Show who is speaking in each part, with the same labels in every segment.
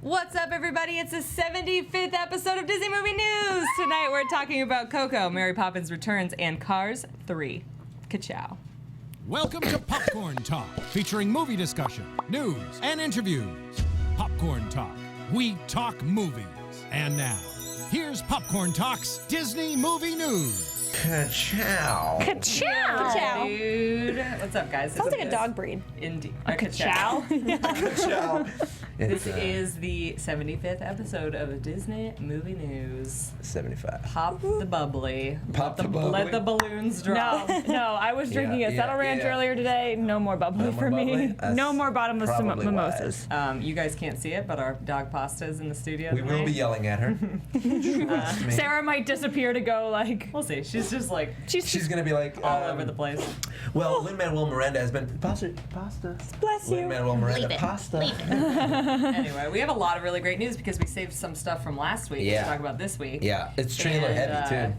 Speaker 1: What's up, everybody? It's the 75th episode of Disney Movie News. Tonight we're talking about Coco, Mary Poppins Returns, and Cars 3. Ka-chow.
Speaker 2: Welcome to Popcorn Talk, featuring movie discussion, news, and interviews. Popcorn Talk. We talk movies. And now, here's Popcorn Talk's Disney Movie News.
Speaker 3: Ka-chow.
Speaker 4: Ka-chow.
Speaker 1: Dude. What's up, guys?
Speaker 4: Sounds like a dog breed.
Speaker 1: Indeed.
Speaker 4: A ka-chow.
Speaker 3: Ka-chow.
Speaker 1: This is the 75th episode of Disney Movie News.
Speaker 3: 75.
Speaker 1: Pop the bubbly.
Speaker 3: Pop the bubbly.
Speaker 1: Let the balloons drop.
Speaker 4: No, I was drinking a Settle Ranch earlier today. No more bubbly for me. No more bottomless mimosas.
Speaker 1: You guys can't see it, but our dog Pasta is in the studio.
Speaker 3: We will be yelling at her. Trust me.
Speaker 4: Sarah might disappear to go like.
Speaker 1: We'll see. She's just like
Speaker 3: She's gonna be like
Speaker 1: all over the place.
Speaker 3: Well, Lin-Manuel Miranda has been pasta.
Speaker 4: Bless you.
Speaker 3: Lin-Manuel Miranda pasta.
Speaker 1: Anyway, we have a lot of really great news because we saved some stuff from last week to talk about this week.
Speaker 3: Yeah, it's trailer heavy too.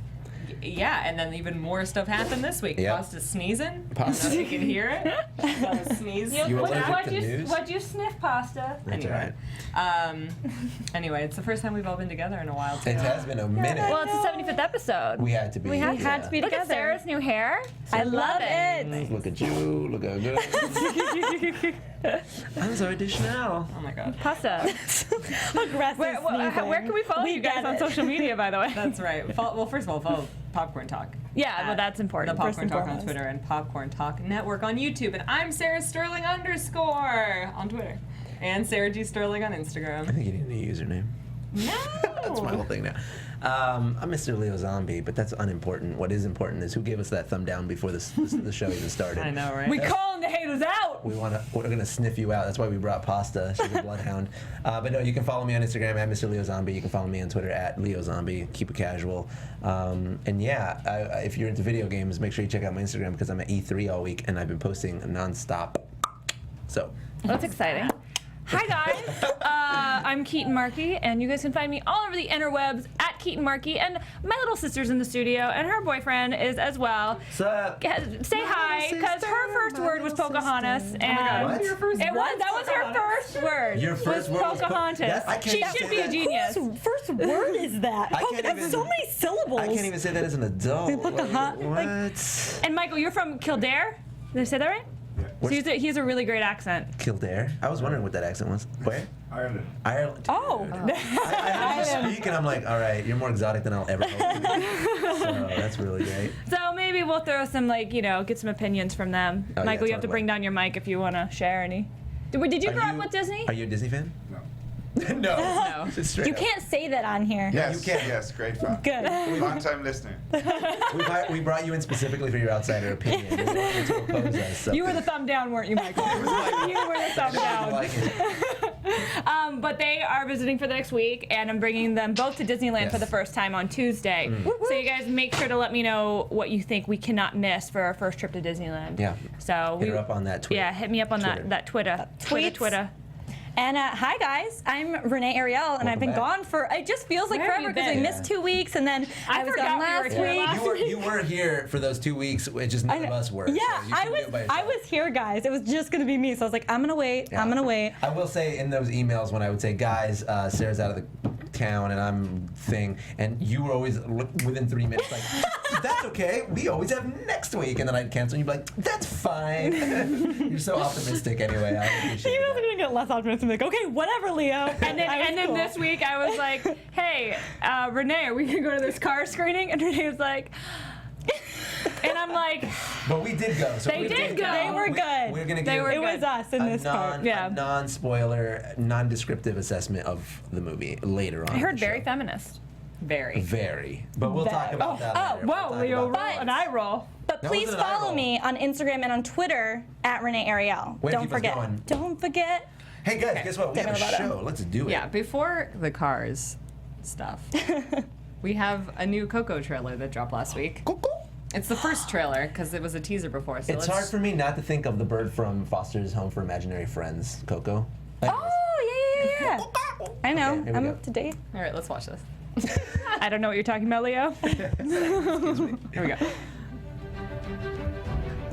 Speaker 1: Yeah, and then even more stuff happened this week.
Speaker 3: Yep.
Speaker 1: Pasta's sneezing.
Speaker 3: Pasta.
Speaker 1: I don't know if you can hear it. That was sneeze.
Speaker 3: You allergic to news?
Speaker 4: What'd you sniff, Pasta?
Speaker 3: That's
Speaker 1: Anyway. Anyway, it's the first time we've all been together in a while, too.
Speaker 3: It has been a minute.
Speaker 4: Well, it's the 75th episode.
Speaker 3: We had to be.
Speaker 4: We had to be
Speaker 3: yeah.
Speaker 4: together. Look at Sarah's new hair. I love it.
Speaker 3: Look at you. Look how good. I'm Zoe Deschanel.
Speaker 1: Oh my god.
Speaker 4: Pasta.
Speaker 5: Aggressive
Speaker 4: Where can we follow you guys on social media, by the way?
Speaker 1: That's right. Well, first of all, follow Popcorn Talk.
Speaker 4: Yeah, well, that's important.
Speaker 1: The Popcorn Talk on
Speaker 5: foremost.
Speaker 1: Twitter and Popcorn Talk Network on YouTube. And I'm Sarah Sterling _ on Twitter. And Sarah G. Sterling on Instagram.
Speaker 3: I think you need a new username.
Speaker 1: No!
Speaker 3: That's my whole thing now. I'm Mr. Leo Zombie, but that's unimportant. What is important is who gave us that thumb down before the show even started.
Speaker 1: I know, right?
Speaker 4: We calling the haters out.
Speaker 3: We're gonna sniff you out. That's why we brought Pasta. She's a bloodhound. But no, you can follow me on Instagram at Mr. Leo Zombie. You can follow me on Twitter at Leo Zombie. Keep it casual. And yeah, if you're into video games, make sure you check out my Instagram because I'm at E3 all week and I've been posting nonstop. So.
Speaker 4: That's exciting. Hi guys, I'm Keetin Marchi, and you guys can find me all over the interwebs at Keetin Marchi, and my little sister's in the studio, and her boyfriend is as well.
Speaker 3: What's up?
Speaker 4: Say hi, because her first word was Pocahontas, and
Speaker 3: What?
Speaker 4: that was her first word.
Speaker 3: Your first word was
Speaker 4: Pocahontas.
Speaker 3: I can't
Speaker 4: She
Speaker 3: even
Speaker 4: should
Speaker 3: say
Speaker 4: be a
Speaker 3: that.
Speaker 4: genius.
Speaker 5: Whose first word is that?
Speaker 3: I can't
Speaker 5: That's
Speaker 3: even-
Speaker 5: so many syllables.
Speaker 3: I can't even say that as an adult. What?
Speaker 4: And Michael, you're from Kildare. Did I say that right? So he has a really great accent.
Speaker 3: Kildare? I was wondering what that accent was. Where?
Speaker 6: Ireland.
Speaker 3: Ireland.
Speaker 5: Oh.
Speaker 3: I heard you speak and I'm like, all right, you're more exotic than I'll ever hope to be. So that's really great.
Speaker 4: So maybe we'll throw some, get some opinions from them.
Speaker 3: Oh, yeah,
Speaker 4: Michael, you have to
Speaker 3: totally.
Speaker 4: bring down your mic if you want to share any. Did you grow up with Disney?
Speaker 3: Are you a Disney fan?
Speaker 6: No.
Speaker 3: No. Just straight
Speaker 5: You
Speaker 3: up.
Speaker 5: can't say that on here.
Speaker 6: Yes,
Speaker 3: you can.
Speaker 6: yes, great fun.
Speaker 5: Good.
Speaker 6: Long time listener.
Speaker 3: We brought you in specifically for your outsider opinion. We want you to oppose us. So.
Speaker 4: You were the thumb down, weren't you, Michael? You were the thumb
Speaker 3: You
Speaker 4: down.
Speaker 3: like it.
Speaker 4: But they are visiting for the next week, and I'm bringing them both to Disneyland for the first time on Tuesday. So you guys make sure to let me know what you think we cannot miss for our first trip to Disneyland.
Speaker 3: Yeah.
Speaker 4: So
Speaker 3: Hit her up on that Twitter.
Speaker 4: Yeah, hit me up on
Speaker 3: Twitter.
Speaker 4: that Twitter.
Speaker 5: Tweets.
Speaker 4: Twitter.
Speaker 5: And hi guys, I'm Renee Ariel, and I've been
Speaker 3: back.
Speaker 5: gone for. It just feels like
Speaker 4: Where have
Speaker 5: forever
Speaker 4: you
Speaker 5: because we
Speaker 4: been?
Speaker 5: missed 2 weeks, and then I was
Speaker 4: forgot
Speaker 5: gone
Speaker 4: we were
Speaker 5: last
Speaker 4: here
Speaker 5: week.
Speaker 4: last
Speaker 3: You were here for those 2 weeks. It just none of us were.
Speaker 5: Yeah,
Speaker 3: so you
Speaker 5: I
Speaker 3: couldn't do it by
Speaker 5: was.
Speaker 3: yourself.
Speaker 5: I was here, guys. It was just gonna be me, so I was like, I'm gonna wait.
Speaker 3: Yeah.
Speaker 5: I'm gonna wait.
Speaker 3: I will say in those emails when I would say, guys, Sarah's out of the town and I'm thing, and you were always within 3 minutes like, that's okay. We always have next week, and then I'd cancel, and you'd be like, that's fine. You're so optimistic anyway. I appreciate
Speaker 5: You guys are
Speaker 3: that.
Speaker 5: gonna get less optimistic. Like, okay, whatever, Leo.
Speaker 4: And then this week I was like, hey, Renee, are we gonna go to this car screening? And Renee was like, and I'm like,
Speaker 3: But we did go. So
Speaker 4: They
Speaker 3: we're
Speaker 4: did
Speaker 3: gonna
Speaker 4: go.
Speaker 5: They were good.
Speaker 3: We're gonna
Speaker 4: They
Speaker 3: give
Speaker 4: were
Speaker 5: It was us in this part.
Speaker 4: Yeah.
Speaker 3: a non-spoiler, non-descriptive assessment of the movie later on.
Speaker 4: I heard
Speaker 3: in the
Speaker 4: very
Speaker 3: show.
Speaker 4: feminist.
Speaker 3: Very. But we'll talk about that later.
Speaker 4: Whoa,
Speaker 3: We'll talk
Speaker 4: Leo,
Speaker 3: about
Speaker 4: roll
Speaker 3: that.
Speaker 4: and I roll.
Speaker 5: But
Speaker 3: That
Speaker 5: please
Speaker 3: wasn't an eye
Speaker 5: follow
Speaker 3: roll.
Speaker 5: me on Instagram and on Twitter at Renee Ariel.
Speaker 3: Way to
Speaker 5: Don't
Speaker 3: keep us
Speaker 5: forget.
Speaker 3: going.
Speaker 5: Don't forget.
Speaker 3: Hey guys, guess what? We have a
Speaker 5: Demi Lovato.
Speaker 3: show. Let's do it.
Speaker 1: Yeah, before the Cars stuff, we have a new Coco trailer that dropped last week. It's the first trailer because it was a teaser before. So
Speaker 3: It's hard for me not to think of the bird from Foster's Home for Imaginary Friends, Coco.
Speaker 5: Oh yeah. I know.
Speaker 3: Okay, here we
Speaker 5: I'm
Speaker 3: go.
Speaker 5: up to date.
Speaker 1: All right, let's watch this.
Speaker 4: I don't know what you're talking about, Leo.
Speaker 1: Here we go.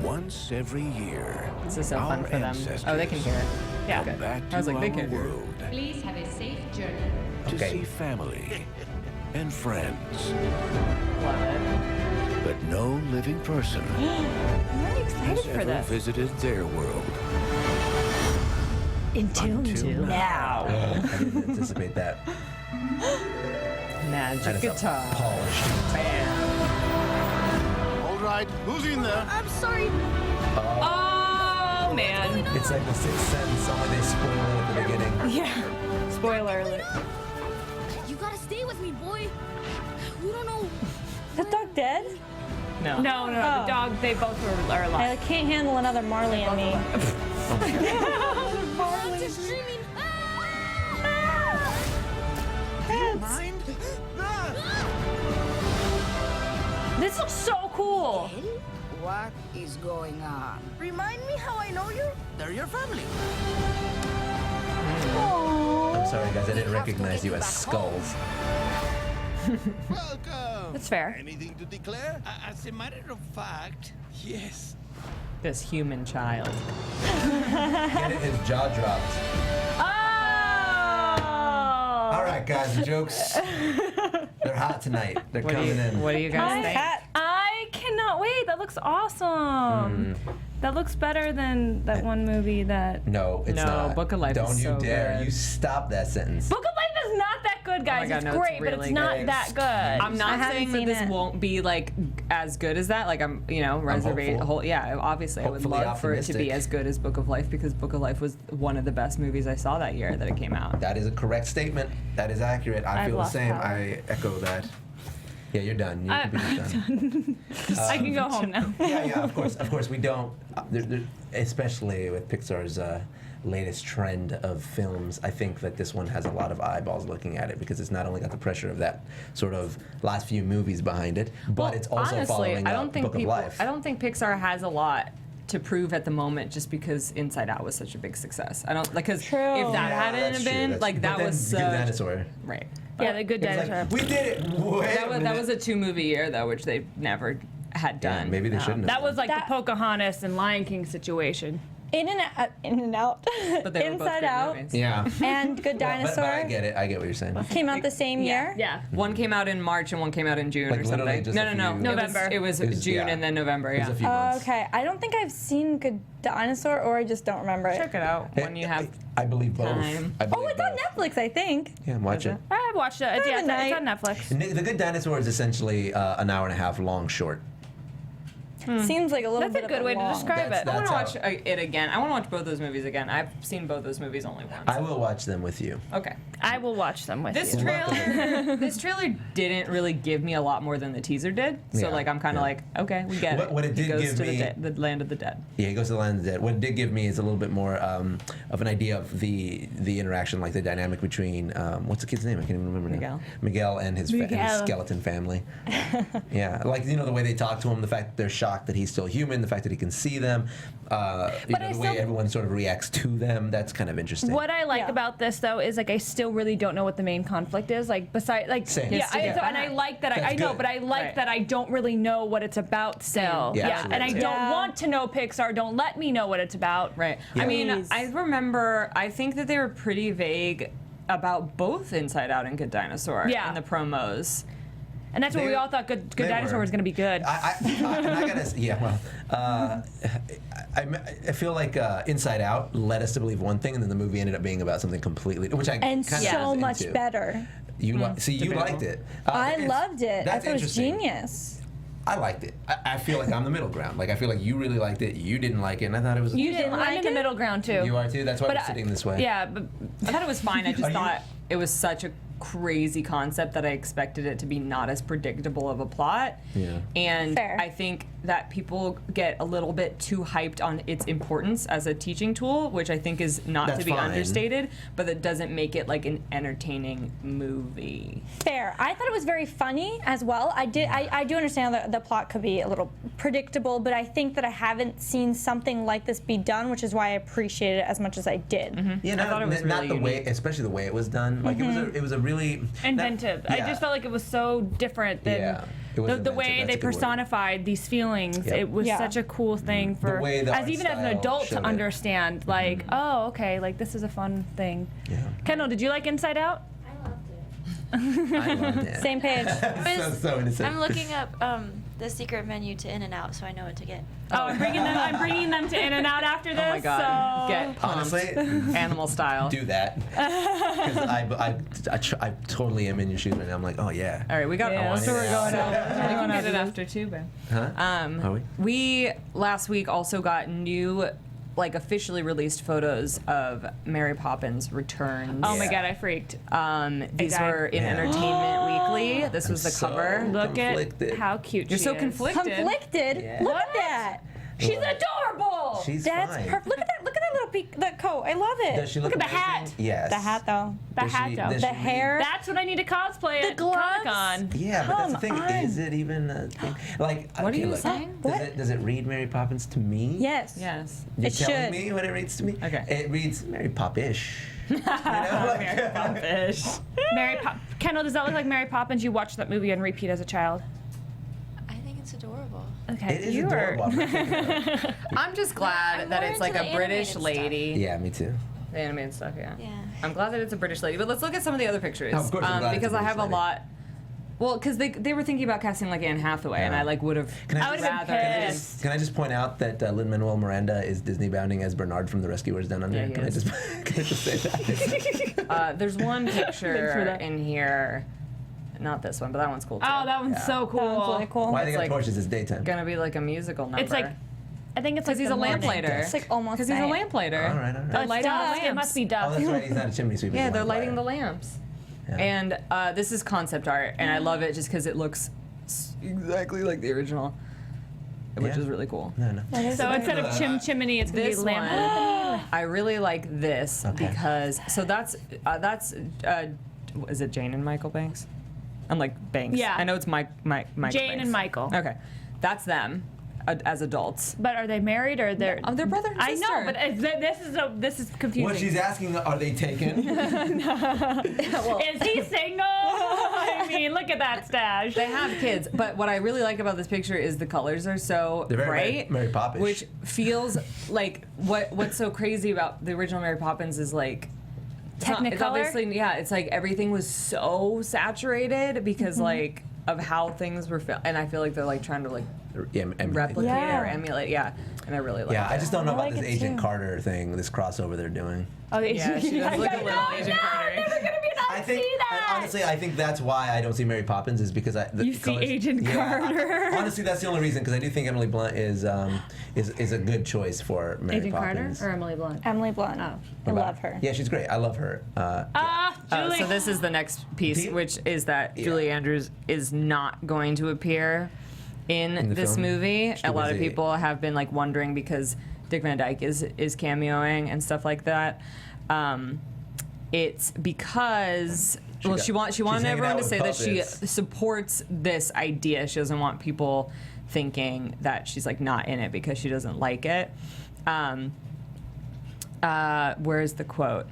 Speaker 6: Once every year,
Speaker 1: This is so fun
Speaker 6: our
Speaker 1: for them. Oh, they can hear it.
Speaker 4: Yeah.
Speaker 6: come back to
Speaker 1: I was like, they
Speaker 6: our
Speaker 1: can hear it.
Speaker 6: world
Speaker 7: Please have a safe journey.
Speaker 6: to
Speaker 3: Okay.
Speaker 6: see family and friends,
Speaker 1: Love it.
Speaker 6: but no living person
Speaker 4: I'm really excited
Speaker 6: has
Speaker 4: for
Speaker 6: ever
Speaker 4: this.
Speaker 6: visited their world.
Speaker 5: Until now.
Speaker 3: I didn't anticipate that.
Speaker 1: Magic
Speaker 3: That is a
Speaker 1: guitar.
Speaker 3: polished.
Speaker 1: Bam.
Speaker 8: All right, who's in there?
Speaker 5: I'm sorry.
Speaker 4: Oh, man.
Speaker 3: It's like the Sixth Sense, only they spoil it at the beginning.
Speaker 4: Yeah. Spoiler alert.
Speaker 9: You gotta stay with me, boy. We don't know.
Speaker 5: The dog dead?
Speaker 1: No.
Speaker 4: No, the
Speaker 5: Oh.
Speaker 4: dog, they both are
Speaker 5: I
Speaker 4: alive.
Speaker 5: can't handle another Marley and me.
Speaker 9: Monster screaming.
Speaker 8: Mind?
Speaker 4: This looks so cool.
Speaker 9: What is going on? Remind me how I know you?
Speaker 8: They're your family.
Speaker 3: I'm sorry, guys, I didn't recognize you as skulls.
Speaker 8: Welcome.
Speaker 4: That's fair.
Speaker 8: Anything to declare? As a matter of fact, yes.
Speaker 1: This human child.
Speaker 3: Get it? His jaw dropped.
Speaker 4: Oh!
Speaker 3: All right, guys, the jokes. They're hot tonight. They're
Speaker 1: What do
Speaker 3: coming in.
Speaker 1: you guys think?
Speaker 4: I cannot wait. That looks awesome. That looks better than that one movie that.
Speaker 3: No, it's
Speaker 1: No,
Speaker 3: not.
Speaker 1: Book of Life
Speaker 3: Don't
Speaker 1: is
Speaker 3: you
Speaker 1: so
Speaker 3: dare.
Speaker 1: good.
Speaker 3: You stop that sentence.
Speaker 4: Book of Life is not that good, guys.
Speaker 1: God,
Speaker 4: it's
Speaker 1: no, it's
Speaker 4: great, but
Speaker 1: really
Speaker 4: it's not
Speaker 3: good.
Speaker 4: that good.
Speaker 1: I'm
Speaker 5: I
Speaker 1: not
Speaker 5: haven't
Speaker 1: saying that
Speaker 5: seen
Speaker 1: this
Speaker 5: it.
Speaker 1: won't be like as good as that. Like I'm, reservation.
Speaker 3: hopeful.
Speaker 1: Yeah, obviously,
Speaker 3: Hopefully
Speaker 1: I would love for it to be
Speaker 3: optimistic.
Speaker 1: as good as Book of Life because Book of Life was one of the best movies I saw that year that it came out.
Speaker 3: That is a correct statement. That is accurate. I
Speaker 4: I've
Speaker 3: feel the
Speaker 4: lost
Speaker 3: same.
Speaker 4: power.
Speaker 3: I echo that. Yeah, you're done. Your computer's done.
Speaker 4: I can go home now.
Speaker 3: Yeah, of course. We don't, especially with Pixar's latest trend of films, I think that this one has a lot of eyeballs looking at it because it's not only got the pressure of that sort of last few movies behind it, but
Speaker 1: Well,
Speaker 3: it's also
Speaker 1: honestly,
Speaker 3: following
Speaker 1: I don't
Speaker 3: up
Speaker 1: think
Speaker 3: Book of Life.
Speaker 1: I don't think Pixar has a lot to prove at the moment just because Inside Out was such a big success. I don't like because
Speaker 5: True.
Speaker 1: if that
Speaker 3: Yeah,
Speaker 1: hadn't
Speaker 3: that's
Speaker 1: have
Speaker 3: true,
Speaker 1: been
Speaker 3: that's-
Speaker 1: like
Speaker 3: but
Speaker 1: that
Speaker 3: then
Speaker 1: was
Speaker 3: Good
Speaker 1: such
Speaker 3: Dinosaur.
Speaker 1: right.
Speaker 4: Yeah, the Good
Speaker 3: It was
Speaker 4: Dinosaur.
Speaker 3: like, we did it. Wait a
Speaker 1: That
Speaker 3: minute.
Speaker 1: was a 2-movie year though, which they never had
Speaker 3: Yeah,
Speaker 1: done.
Speaker 3: maybe they shouldn't have.
Speaker 4: That was like
Speaker 5: That-
Speaker 4: the Pocahontas and Lion King situation.
Speaker 5: In and Out.
Speaker 1: But they were both
Speaker 5: Inside
Speaker 1: good
Speaker 5: Out.
Speaker 1: movies.
Speaker 3: Yeah.
Speaker 5: And Good Dinosaur
Speaker 3: But I get it. I get what you're saying.
Speaker 5: came out the same year.
Speaker 1: Yeah, one came out in March and one came out in June
Speaker 3: Like
Speaker 1: or
Speaker 3: literally
Speaker 1: something.
Speaker 3: just
Speaker 1: No,
Speaker 3: a
Speaker 1: no, no.
Speaker 3: few-
Speaker 4: November.
Speaker 1: It was
Speaker 3: It was-
Speaker 1: June
Speaker 3: yeah.
Speaker 1: and then November.
Speaker 3: It was
Speaker 1: Yeah.
Speaker 3: a few months.
Speaker 5: Okay, I don't think I've seen Good Dinosaur, or I just don't remember it.
Speaker 1: Check it out when you have.
Speaker 3: I believe both.
Speaker 1: time.
Speaker 3: I
Speaker 5: Oh,
Speaker 3: believe
Speaker 5: it's on
Speaker 3: both.
Speaker 5: Netflix, I think.
Speaker 3: Yeah, watch it.
Speaker 4: I watched it. Yeah, it's
Speaker 5: night.
Speaker 4: on Netflix.
Speaker 3: The Good Dinosaur is essentially an hour and a half long short.
Speaker 5: Seems like a little
Speaker 4: That's
Speaker 5: bit
Speaker 4: a good
Speaker 5: of
Speaker 4: way to
Speaker 5: long.
Speaker 4: describe
Speaker 3: That's-
Speaker 4: it.
Speaker 1: I want
Speaker 3: That's
Speaker 1: to watch it again. I want to watch both those movies again. I've seen both those movies only once.
Speaker 3: I will watch them with you.
Speaker 1: Okay.
Speaker 4: I will watch them with
Speaker 1: This
Speaker 4: you.
Speaker 1: trailer, this trailer didn't really give me a lot more than the teaser did. So
Speaker 3: Yeah,
Speaker 1: like I'm kind of
Speaker 3: yeah.
Speaker 1: like, okay, we get it.
Speaker 3: What it
Speaker 1: He
Speaker 3: did
Speaker 1: goes
Speaker 3: give
Speaker 1: to
Speaker 3: me-
Speaker 1: the land of the dead.
Speaker 3: Yeah, he goes to the land of the dead. What it did give me is a little bit more of an idea of the interaction, like the dynamic between what's the kid's name? I can't even remember now.
Speaker 1: Miguel.
Speaker 3: Miguel and his
Speaker 4: Miguel.
Speaker 3: skeleton family. Yeah, like the way they talk to him, the fact that they're shocked that he's still human, the fact that he can see them,
Speaker 4: I
Speaker 3: the way
Speaker 4: still-
Speaker 3: everyone sort of reacts to them. That's kind of interesting.
Speaker 4: What I like
Speaker 5: Yeah.
Speaker 4: about this though is like I still really don't know what the main conflict is. Like besides like
Speaker 3: Same.
Speaker 4: yeah,
Speaker 1: It's to get
Speaker 4: and I
Speaker 1: back.
Speaker 4: like that
Speaker 3: That's
Speaker 4: I know,
Speaker 3: good.
Speaker 4: but I like
Speaker 1: Right.
Speaker 4: that I don't really know what it's about still.
Speaker 3: Yeah,
Speaker 4: and I
Speaker 3: absolutely.
Speaker 4: don't
Speaker 5: Yeah.
Speaker 4: want to know Pixar. Don't let me know what it's about.
Speaker 1: Right.
Speaker 3: Yeah.
Speaker 1: I mean,
Speaker 5: Please.
Speaker 1: I remember. I think that they were pretty vague about both Inside Out and Good Dinosaur
Speaker 4: Yeah.
Speaker 1: in the promos.
Speaker 4: And that's what
Speaker 3: They-
Speaker 4: we all thought Good
Speaker 3: they
Speaker 4: Dinosaur
Speaker 3: were.
Speaker 4: was going to be good.
Speaker 3: And I gotta, yeah, well, I feel like Inside Out led us to believe one thing, and then the movie ended up being about something completely, which I
Speaker 5: And
Speaker 3: kind of
Speaker 5: so much better.
Speaker 3: You see, you
Speaker 1: debatable.
Speaker 3: liked it.
Speaker 5: I
Speaker 3: It's-
Speaker 5: loved it. I
Speaker 3: That's
Speaker 5: thought it was
Speaker 3: interesting.
Speaker 5: genius.
Speaker 3: I liked it. I feel like I'm the middle ground. Like I feel like you really liked it, you didn't like it, and I thought it was.
Speaker 5: You didn't
Speaker 4: I'm
Speaker 5: like
Speaker 4: in the
Speaker 5: it?
Speaker 4: middle ground too.
Speaker 3: You are too. That's why
Speaker 4: But
Speaker 3: we're sitting this way.
Speaker 4: Yeah, but
Speaker 1: I thought it was fine. I
Speaker 3: Are
Speaker 1: just
Speaker 3: you-
Speaker 1: thought it was such a crazy concept that I expected it to be not as predictable of a plot.
Speaker 3: Yeah.
Speaker 1: And
Speaker 5: Fair.
Speaker 1: I think that people get a little bit too hyped on its importance as a teaching tool, which I think is not
Speaker 3: That's
Speaker 1: to be
Speaker 3: fine.
Speaker 1: understated, but that doesn't make it like an entertaining movie.
Speaker 5: Fair. I thought it was very funny as well. I do understand that the plot could be a little predictable, but I think that I haven't seen something like this be done, which is why I appreciate it as much as I did.
Speaker 3: Yeah,
Speaker 1: I thought it was
Speaker 3: not
Speaker 1: really
Speaker 3: the way,
Speaker 1: unique.
Speaker 3: especially the way it was done. Like it was a really
Speaker 4: inventive. I
Speaker 3: yeah.
Speaker 4: just felt like it was so different than.
Speaker 3: Yeah. It was
Speaker 4: the
Speaker 3: dementia,
Speaker 4: way
Speaker 3: that's
Speaker 4: they
Speaker 3: a good word.
Speaker 4: personified these feelings.
Speaker 3: Yep.
Speaker 4: It was
Speaker 5: Yeah.
Speaker 4: such a cool thing for
Speaker 3: way the
Speaker 4: as
Speaker 3: art
Speaker 4: even as an
Speaker 3: style
Speaker 4: adult
Speaker 3: showed
Speaker 4: to
Speaker 3: it.
Speaker 4: understand. Like, oh, okay, like this is a fun thing.
Speaker 3: Yeah.
Speaker 4: Kendall, did you like Inside Out?
Speaker 3: I loved it.
Speaker 5: Same page.
Speaker 3: so innocent.
Speaker 10: I'm looking up the secret menu to In-N-Out, so I know what to get.
Speaker 4: Oh, I'm bringing them to In-N-Out after this.
Speaker 1: Oh my God.
Speaker 4: So.
Speaker 1: Get pumped.
Speaker 3: Honestly,
Speaker 1: Animal style.
Speaker 3: do that. Because I totally am in your shoes right now. I'm like, oh yeah.
Speaker 1: All right, we got.
Speaker 4: Yeah,
Speaker 3: want
Speaker 4: so
Speaker 3: it
Speaker 4: we're
Speaker 3: now.
Speaker 4: going out.
Speaker 1: We can get it after too, Ben.
Speaker 3: Huh? Are we?
Speaker 1: We last week also got new, like officially released photos of Mary Poppins Returns.
Speaker 4: Oh my
Speaker 3: Yeah.
Speaker 4: God, I freaked.
Speaker 1: These
Speaker 4: died.
Speaker 1: were in
Speaker 3: Yeah.
Speaker 1: Entertainment Weekly. This was the
Speaker 3: so
Speaker 1: cover.
Speaker 4: Look
Speaker 3: conflicted.
Speaker 4: at how cute
Speaker 1: You're
Speaker 4: she
Speaker 1: so
Speaker 4: is.
Speaker 1: conflicted.
Speaker 5: Conflicted.
Speaker 3: Yeah.
Speaker 5: Look at that.
Speaker 4: She's adorable.
Speaker 3: She's
Speaker 5: That's
Speaker 3: fine.
Speaker 5: perfect. Look at that. Look at that little peak. That coat. I love it.
Speaker 3: Does she look
Speaker 4: Look at the
Speaker 3: amazing?
Speaker 4: hat.
Speaker 3: Yes.
Speaker 5: The hat though.
Speaker 4: The hat, though.
Speaker 3: does
Speaker 5: The
Speaker 3: she
Speaker 5: hair.
Speaker 4: That's what I need to cosplay
Speaker 5: The
Speaker 4: at
Speaker 5: gloves.
Speaker 4: Comic-Con.
Speaker 3: Yeah, but that's the
Speaker 5: Come
Speaker 3: thing.
Speaker 5: on.
Speaker 3: Is it even a thing? Like,
Speaker 1: What are
Speaker 3: okay,
Speaker 1: you
Speaker 3: look,
Speaker 1: saying?
Speaker 3: Does it read Mary Poppins to me?
Speaker 5: Yes.
Speaker 1: Yes.
Speaker 3: You're
Speaker 5: It
Speaker 3: telling
Speaker 5: should.
Speaker 3: me what it reads to me?
Speaker 1: Okay.
Speaker 3: It reads Mary Pop-ish. You know, like,
Speaker 1: Fish.
Speaker 4: Kendall, does that look like Mary Poppins? You watched that movie on repeat as a child.
Speaker 10: I think it's adorable.
Speaker 4: Okay,
Speaker 3: it is
Speaker 4: you
Speaker 3: adorable.
Speaker 4: are.
Speaker 3: I'm not thinking about it.
Speaker 1: I'm just glad
Speaker 10: I'm
Speaker 1: that
Speaker 10: more
Speaker 1: it's like
Speaker 10: into
Speaker 1: a
Speaker 10: the
Speaker 1: British
Speaker 10: animated stuff.
Speaker 1: lady.
Speaker 3: Yeah, me too.
Speaker 1: The animated stuff, yeah.
Speaker 10: Yeah.
Speaker 1: I'm glad that it's a British lady, but let's look at some of the other pictures.
Speaker 3: Oh, of course I'm glad it's a
Speaker 1: because I
Speaker 3: British
Speaker 1: have a
Speaker 3: lady.
Speaker 1: lot. Well, because they were thinking about casting like Anne Hathaway, and
Speaker 3: Yeah.
Speaker 1: I like would have
Speaker 3: Can I
Speaker 4: I would've
Speaker 3: just-
Speaker 4: been
Speaker 1: rather.
Speaker 4: pissed.
Speaker 3: Can I just point out that Lin-Manuel Miranda is Disney bounding as Bernard from The Rescuers Down Under?
Speaker 1: Yeah, he
Speaker 3: can
Speaker 1: is.
Speaker 3: can I just say that?
Speaker 1: There's one
Speaker 4: Thanks for
Speaker 1: picture
Speaker 4: that.
Speaker 1: in here, not this one, but that one's cool too.
Speaker 4: Oh, that one's so cool.
Speaker 5: That one's really cool.
Speaker 3: Why they
Speaker 1: It's
Speaker 3: got
Speaker 1: like-
Speaker 3: torches? It's daytime.
Speaker 1: Gonna be like a musical number.
Speaker 4: It's like, I think it's like
Speaker 1: because he's
Speaker 4: the
Speaker 1: a
Speaker 4: morning.
Speaker 1: lamplighter.
Speaker 5: It's like almost.
Speaker 1: Because he's a
Speaker 5: night.
Speaker 1: lamplighter.
Speaker 3: All right, all right.
Speaker 1: They're
Speaker 5: It's
Speaker 1: lighting the
Speaker 5: dusk.
Speaker 1: lamps.
Speaker 4: It must be
Speaker 3: Oh,
Speaker 4: dusk.
Speaker 3: that's right. He's not a chimney sweeper.
Speaker 1: Yeah,
Speaker 3: he's a
Speaker 1: they're lighting the
Speaker 3: lamplighter.
Speaker 1: lamps.
Speaker 3: Yeah.
Speaker 1: And this is concept art, and I love it just because it looks exactly like the original, which
Speaker 3: Yeah.
Speaker 1: is really cool.
Speaker 3: No, no.
Speaker 4: So instead of chimney, it's gonna be
Speaker 1: This
Speaker 4: lamp.
Speaker 1: one, I really like this
Speaker 3: Okay.
Speaker 1: because that's is it Jane and Michael Banks? I'm like Banks.
Speaker 4: Yeah.
Speaker 1: I know it's Mike
Speaker 4: Jane
Speaker 1: Banks.
Speaker 4: and Michael.
Speaker 1: Okay, that's them as adults.
Speaker 4: But are they married or they're?
Speaker 1: They're brother and
Speaker 4: I know,
Speaker 1: sister.
Speaker 4: but this is confusing.
Speaker 3: What she's asking, are they taken?
Speaker 4: Is he single? I mean, look at that stash.
Speaker 1: They have kids, but what I really like about this picture is the colors are so
Speaker 3: They're very
Speaker 1: bright,
Speaker 3: Mary Poppins.
Speaker 1: which feels like what's so crazy about the original Mary Poppins is like it's not- it's
Speaker 4: Technicolor?
Speaker 1: obviously, yeah, it's like everything was so saturated because like of how things were filmed, and I feel like they're like trying to like
Speaker 3: Yeah,
Speaker 1: replicate
Speaker 5: Yeah.
Speaker 1: or emulate, yeah, and I really like
Speaker 3: Yeah, I
Speaker 1: it.
Speaker 3: just don't know
Speaker 5: I
Speaker 3: about
Speaker 5: like
Speaker 3: this
Speaker 5: it
Speaker 3: Agent
Speaker 5: too.
Speaker 3: Carter thing, this crossover they're doing.
Speaker 4: Oh,
Speaker 1: Yeah, she does look a little
Speaker 4: no,
Speaker 1: Agent
Speaker 4: no,
Speaker 1: Carter.
Speaker 4: never gonna be able to see that.
Speaker 3: Honestly, I think that's why I don't see Mary Poppins is because
Speaker 4: You see Agent Carter.
Speaker 3: Honestly, that's the only reason because I do think Emily Blunt is a good choice for Mary
Speaker 4: Agent
Speaker 3: Poppins.
Speaker 4: Carter or Emily Blunt?
Speaker 5: Emily Blunt.
Speaker 4: Oh.
Speaker 5: I love her.
Speaker 3: Yeah, she's great. I love her.
Speaker 4: Julie.
Speaker 1: So this is the next piece,
Speaker 3: Do you-
Speaker 1: which is that
Speaker 3: Yeah.
Speaker 1: Julie Andrews is not going to appear in
Speaker 3: the
Speaker 1: this
Speaker 3: film?
Speaker 1: movie.
Speaker 3: She
Speaker 1: A lot
Speaker 3: was
Speaker 1: of people have been like wondering because Dick Van Dyke is cameoing and stuff like that. It's because she wanted
Speaker 3: she's hanging
Speaker 1: everyone
Speaker 3: out
Speaker 1: to
Speaker 3: with
Speaker 1: say that she
Speaker 3: puppets.
Speaker 1: supports this idea. She doesn't want people thinking that she's like not in it because she doesn't like it. Where's the quote?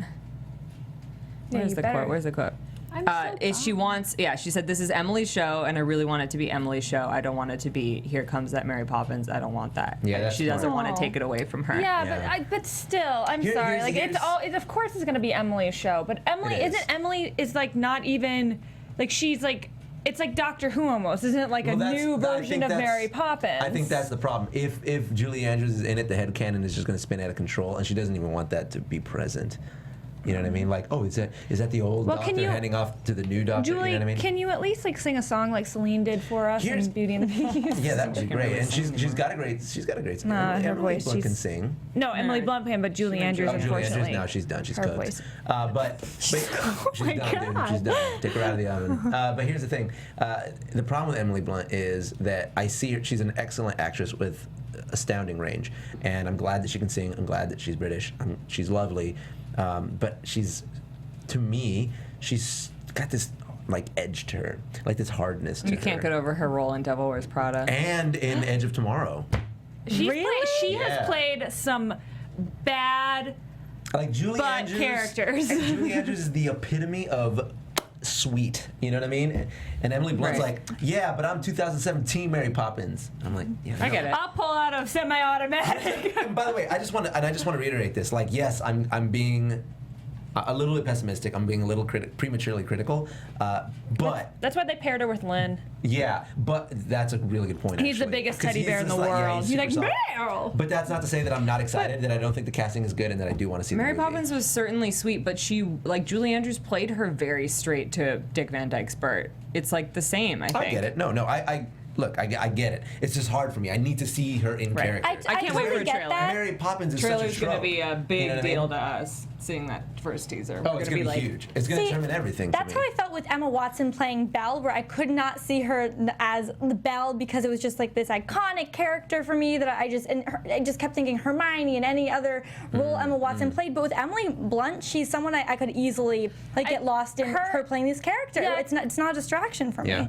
Speaker 1: Where's
Speaker 4: you
Speaker 1: the
Speaker 4: better.
Speaker 1: quote? Where's the quote?
Speaker 4: I'm so
Speaker 1: Is she wants, yeah, she said, this is Emily's show, and I really want it to be Emily's show. I don't want it to be, here comes that Mary Poppins. I don't want that.
Speaker 3: Yeah, that's
Speaker 1: she doesn't
Speaker 3: smart.
Speaker 1: want to take it away from her.
Speaker 4: Yeah,
Speaker 3: Yeah.
Speaker 4: but still, I'm sorry.
Speaker 3: here's-
Speaker 4: Like
Speaker 3: here's-
Speaker 4: of course it's gonna be Emily's show, but Emily
Speaker 3: It is.
Speaker 4: isn't Emily is like not even like she's like it's like Doctor Who almost, isn't it? Like
Speaker 3: Well,
Speaker 4: a
Speaker 3: that's-
Speaker 4: new
Speaker 3: I
Speaker 4: version
Speaker 3: think
Speaker 4: of
Speaker 3: that's-
Speaker 4: Mary Poppins.
Speaker 3: I think that's the problem. If Julie Andrews is in it, the headcanon is just going to spin out of control, and she doesn't even want that to be present. You know what I mean? Like, oh, is that the old
Speaker 4: Well, can
Speaker 3: doctor
Speaker 4: you-
Speaker 3: heading off to the new doctor?
Speaker 4: Julie,
Speaker 3: you know what I mean?
Speaker 4: can you at least like sing a song like Celine did for us
Speaker 3: Here's-
Speaker 4: in Beauty and the Beast?
Speaker 3: Yeah, that would be
Speaker 1: can
Speaker 3: great.
Speaker 1: really
Speaker 3: And
Speaker 1: sing
Speaker 3: she's got a great
Speaker 4: Nah, her
Speaker 3: Emily
Speaker 4: voice,
Speaker 3: Blunt can
Speaker 4: she's-
Speaker 3: sing.
Speaker 4: No, Emily Blunt can, but Julie Andrews,
Speaker 3: Oh, Julie
Speaker 4: unfortunately.
Speaker 3: Andrews, no, she's done. She's
Speaker 4: her
Speaker 3: cooked.
Speaker 4: voice.
Speaker 3: But she's
Speaker 4: my
Speaker 3: done, dude.
Speaker 4: God.
Speaker 3: She's done. Take her out of the oven. But here's the thing. The problem with Emily Blunt is that I see her. She's an excellent actress with astounding range, and I'm glad that she can sing. I'm glad that she's British. She's lovely, but to me, she's got this like edge to her, like this hardness to her.
Speaker 1: You can't get over her role in Devil Wears Prada.
Speaker 3: And in Edge of Tomorrow.
Speaker 4: She
Speaker 3: Yeah.
Speaker 4: has played some bad
Speaker 3: Like Julie
Speaker 4: But
Speaker 3: Andrews.
Speaker 4: characters.
Speaker 3: And Julie Andrews is the epitome of sweet. You know what I mean? And Emily Blunt's
Speaker 1: Right.
Speaker 3: like, yeah, but I'm 2017 Mary Poppins. I'm like, yeah,
Speaker 1: I
Speaker 3: no.
Speaker 1: get it.
Speaker 4: I'll pull out of semi-automatic.
Speaker 3: And by the way, I just want to reiterate this. Like, yes, I'm being a little bit pessimistic. I'm being a little prematurely critical. But
Speaker 4: That's why they paired her with Lynn.
Speaker 3: yeah, but that's a really good point.
Speaker 4: He's the
Speaker 3: actually.
Speaker 4: biggest
Speaker 3: 'Cause
Speaker 4: teddy
Speaker 3: he's
Speaker 4: bear in
Speaker 3: just
Speaker 4: the world.
Speaker 3: he's
Speaker 4: He's like,
Speaker 3: super soft.
Speaker 4: Meryl!
Speaker 3: But that's not to say that I'm not excited, that I don't think the casting is good, and that I do want to see
Speaker 1: Mary
Speaker 3: the movie.
Speaker 1: Poppins was certainly sweet, but she, like, Julie Andrews played her very straight to Dick Van Dyke's Bert. It's like the same, I think.
Speaker 3: I get it. No, I look, I get it. It's just hard for me. I need to see her in
Speaker 1: Right.
Speaker 3: character.
Speaker 1: I can't wait for a
Speaker 5: get
Speaker 1: trailer.
Speaker 5: that.
Speaker 3: Mary Poppins is
Speaker 1: Trailer's
Speaker 3: such a
Speaker 1: gonna
Speaker 3: trope.
Speaker 1: be a big
Speaker 3: You know what I mean?
Speaker 1: deal to us, seeing that first teaser.
Speaker 3: Oh,
Speaker 1: We're
Speaker 3: it's
Speaker 1: gonna
Speaker 3: gonna be
Speaker 1: like,
Speaker 3: huge. It's gonna
Speaker 5: See,
Speaker 3: determine everything.
Speaker 5: That's
Speaker 3: for me.
Speaker 5: how I felt with Emma Watson playing Belle, where I could not see her as Belle because it was just like this iconic character for me that I just kept thinking Hermione and any other role Emma Watson played. But with Emily Blunt, she's someone I could easily get lost in her playing this character.
Speaker 4: Yeah.
Speaker 5: It's not a distraction for
Speaker 3: Yeah,
Speaker 5: me.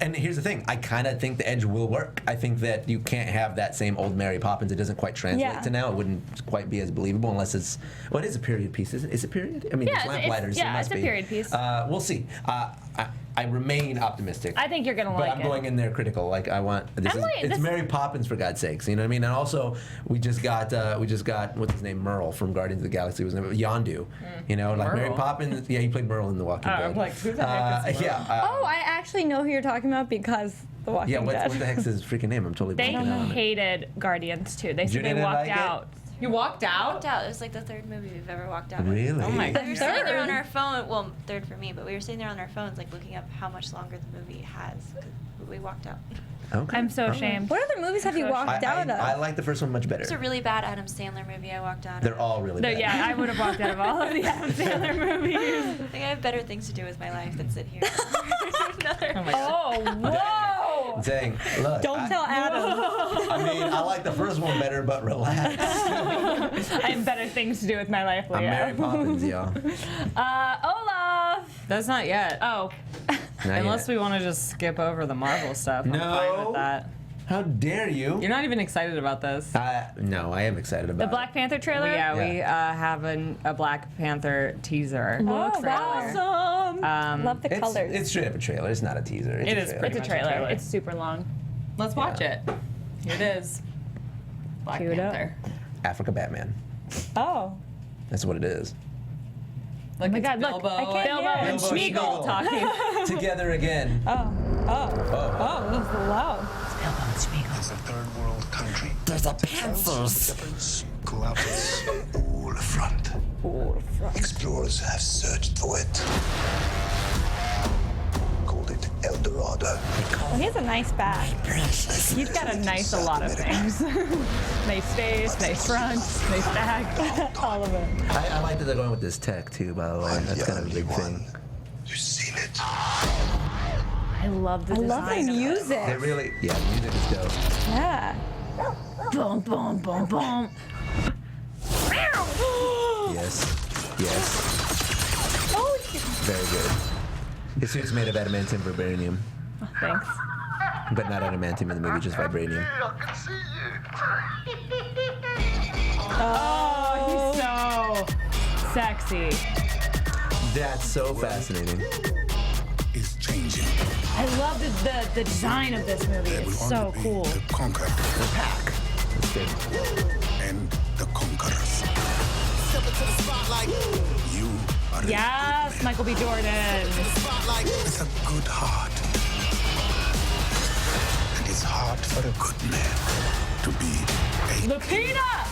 Speaker 3: and here's the thing. I kind of think the edge will work. I think that you can't have that same old Mary Poppins. It doesn't quite translate
Speaker 5: Yeah.
Speaker 3: to now. It wouldn't quite be as believable unless it's. Well, it is a period piece. Is it period? I mean,
Speaker 4: Yeah,
Speaker 3: it's
Speaker 4: it's-
Speaker 3: lamplighters.
Speaker 4: yeah,
Speaker 3: it must
Speaker 4: it's a
Speaker 3: be.
Speaker 4: period piece.
Speaker 3: We'll see. I remain optimistic.
Speaker 4: I think you're gonna
Speaker 3: But
Speaker 4: like
Speaker 3: I'm
Speaker 4: it.
Speaker 3: going in there critical. Like I want.
Speaker 4: Emily,
Speaker 3: It's
Speaker 4: this-
Speaker 3: Mary Poppins for God's sakes. You know what I mean? And also, we just got what's his name, Merle from Guardians of the Galaxy. Was Yondu. You know, like Mary
Speaker 1: Merle?
Speaker 3: Poppins. Yeah, he played Merle in The Walking
Speaker 1: Oh,
Speaker 3: Dead.
Speaker 1: I'm like, who the heck is Merle?
Speaker 3: Yeah.
Speaker 5: Oh, I actually know who you're talking about because The Walking
Speaker 3: yeah.
Speaker 5: Dead.
Speaker 3: What the heck's his freaking name? I'm totally
Speaker 4: They
Speaker 3: blanking out on it.
Speaker 4: hated Guardians too. They
Speaker 3: You
Speaker 4: said they
Speaker 3: didn't
Speaker 4: walked
Speaker 3: like it?
Speaker 4: out.
Speaker 1: You walked out?
Speaker 10: Walked out. It was like the third movie we've ever walked out. of.
Speaker 3: Really?
Speaker 1: Oh my
Speaker 10: We were sitting there on
Speaker 5: Third?
Speaker 10: our phone. Well, third for me, but we were sitting there on our phones, like looking up how much longer the movie has. 'Cause we walked out.
Speaker 3: Okay.
Speaker 4: I'm so
Speaker 3: All right.
Speaker 4: ashamed.
Speaker 5: What other movies have you walked out of?
Speaker 3: I like the first one much better.
Speaker 10: It's a really bad Adam Sandler movie I walked out of.
Speaker 3: They're all really
Speaker 4: No,
Speaker 3: bad.
Speaker 4: yeah, I would have walked out of all of the Adam Sandler movies.
Speaker 10: I think I have better things to do with my life than sit here. Another.
Speaker 1: Oh my God.
Speaker 4: Oh, whoa!
Speaker 3: Dang, look.
Speaker 5: Don't tell Adam.
Speaker 3: I mean, I like the first one better, but relax.
Speaker 4: I have better things to do with my life, Leo.
Speaker 3: I'm Mary Poppins, y'all.
Speaker 4: Olaf!
Speaker 1: That's not yet.
Speaker 4: Oh,
Speaker 3: Not
Speaker 1: Unless
Speaker 3: yet.
Speaker 1: we want to just skip over the Marvel stuff. I'm fine
Speaker 3: No.
Speaker 1: with that.
Speaker 3: How dare you?
Speaker 1: You're not even excited about this.
Speaker 3: No, I am excited about
Speaker 4: the Black Panther trailer?
Speaker 1: We have a Black Panther teaser.
Speaker 5: Oh,
Speaker 1: trailer.
Speaker 4: Awesome!
Speaker 5: Love the
Speaker 3: it.
Speaker 5: colors.
Speaker 3: It's straight up a trailer. It's not a teaser. It's
Speaker 1: It
Speaker 3: a
Speaker 1: is
Speaker 3: trailer.
Speaker 1: pretty
Speaker 4: It's a
Speaker 1: much a
Speaker 4: trailer.
Speaker 1: trailer.
Speaker 4: It's super long.
Speaker 1: Let's watch it. Here it is. Black
Speaker 4: Cue it up.
Speaker 1: Panther.
Speaker 3: Africa Batman.
Speaker 5: Oh.
Speaker 3: That's what it is.
Speaker 1: Look,
Speaker 4: my
Speaker 1: it's
Speaker 4: God, look,
Speaker 1: Bilbo
Speaker 5: I can't
Speaker 1: and
Speaker 5: hear it.
Speaker 1: and
Speaker 3: Bilbo
Speaker 1: Schmeagol
Speaker 3: Schmeagol.
Speaker 1: talking.
Speaker 3: Together again.
Speaker 5: Oh, this is loud.
Speaker 11: It's a third world country.
Speaker 12: There's a Panthers.
Speaker 11: Difference collapses all front. Explorers have searched for it. Called it El Dorado.
Speaker 5: Well, he has a nice bag.
Speaker 1: He's got a a lot of things. Nice face, nice front, nice back.
Speaker 5: All of it.
Speaker 3: I like that they're going with this tech too, by the way.
Speaker 11: I'm
Speaker 3: That's
Speaker 11: the
Speaker 3: kind of a
Speaker 11: only
Speaker 3: big
Speaker 11: one
Speaker 3: thing.
Speaker 11: who's seen it.
Speaker 4: I love the
Speaker 5: I love the
Speaker 4: design of it.
Speaker 5: music.
Speaker 3: They really, yeah, the music is dope.
Speaker 5: Yeah.
Speaker 4: Boom, boom, boom, boom.
Speaker 3: Yes, yes.
Speaker 5: Oh,
Speaker 3: Very good. His suit's made of adamantium vibranium,
Speaker 4: Thanks.
Speaker 3: but not adamantium in the movie, just vibranium.
Speaker 11: I can see you.
Speaker 4: Oh, he's so sexy.
Speaker 3: That's so fascinating.
Speaker 11: Is changing.
Speaker 4: I love the design of this movie.
Speaker 11: There will
Speaker 4: It's so
Speaker 11: only be
Speaker 4: cool.
Speaker 11: The conquered
Speaker 3: The pack. That's good.
Speaker 11: and the conquerors. You are
Speaker 4: Yes, Michael B. Jordan.
Speaker 11: It's a good heart. And it's hard for a good man to be a
Speaker 4: Lupita!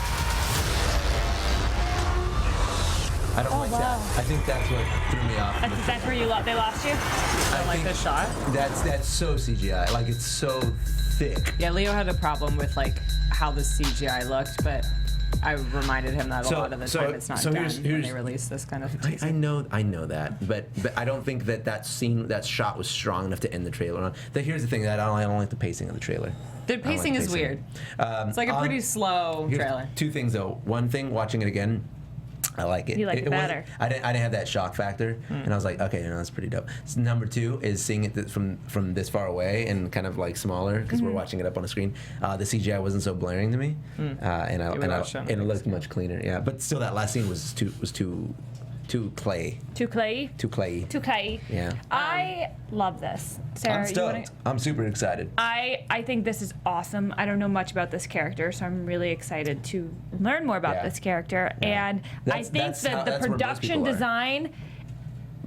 Speaker 3: I don't like that. I think that's what threw me off.
Speaker 4: That's where they lost you?
Speaker 1: I like the shot.
Speaker 3: That's so CGI. Like it's so thick.
Speaker 1: Yeah, Leo had a problem with like how the CGI looked, but I reminded him that a lot of the time it's not done when they release this kind of thing.
Speaker 3: I know that, but I don't think that shot was strong enough to end the trailer on. Here's the thing that I don't like the pacing of the trailer.
Speaker 1: The pacing is weird. It's like a pretty slow trailer.
Speaker 3: Two things though. One thing, watching it again, I like it.
Speaker 4: You like it
Speaker 3: wasn't-
Speaker 4: better.
Speaker 3: I didn't have that shock factor, and I was like, okay, no, that's pretty dope. So number two is seeing it from this far away and kind of like smaller because we're watching it up on a screen. The CGI wasn't so blaring to me, and it looked much cleaner. Yeah, but still, that last scene was too too clay.
Speaker 4: Too clay.
Speaker 3: Too clay.
Speaker 4: Too clay.
Speaker 3: Yeah.
Speaker 4: I love this. Sarah,
Speaker 3: I'm
Speaker 4: you
Speaker 3: stoked.
Speaker 4: wanna...
Speaker 3: I'm super excited.
Speaker 4: I think this is awesome. I don't know much about this character, so I'm really excited to learn more about this character.
Speaker 3: Yeah.
Speaker 4: And I think that the production design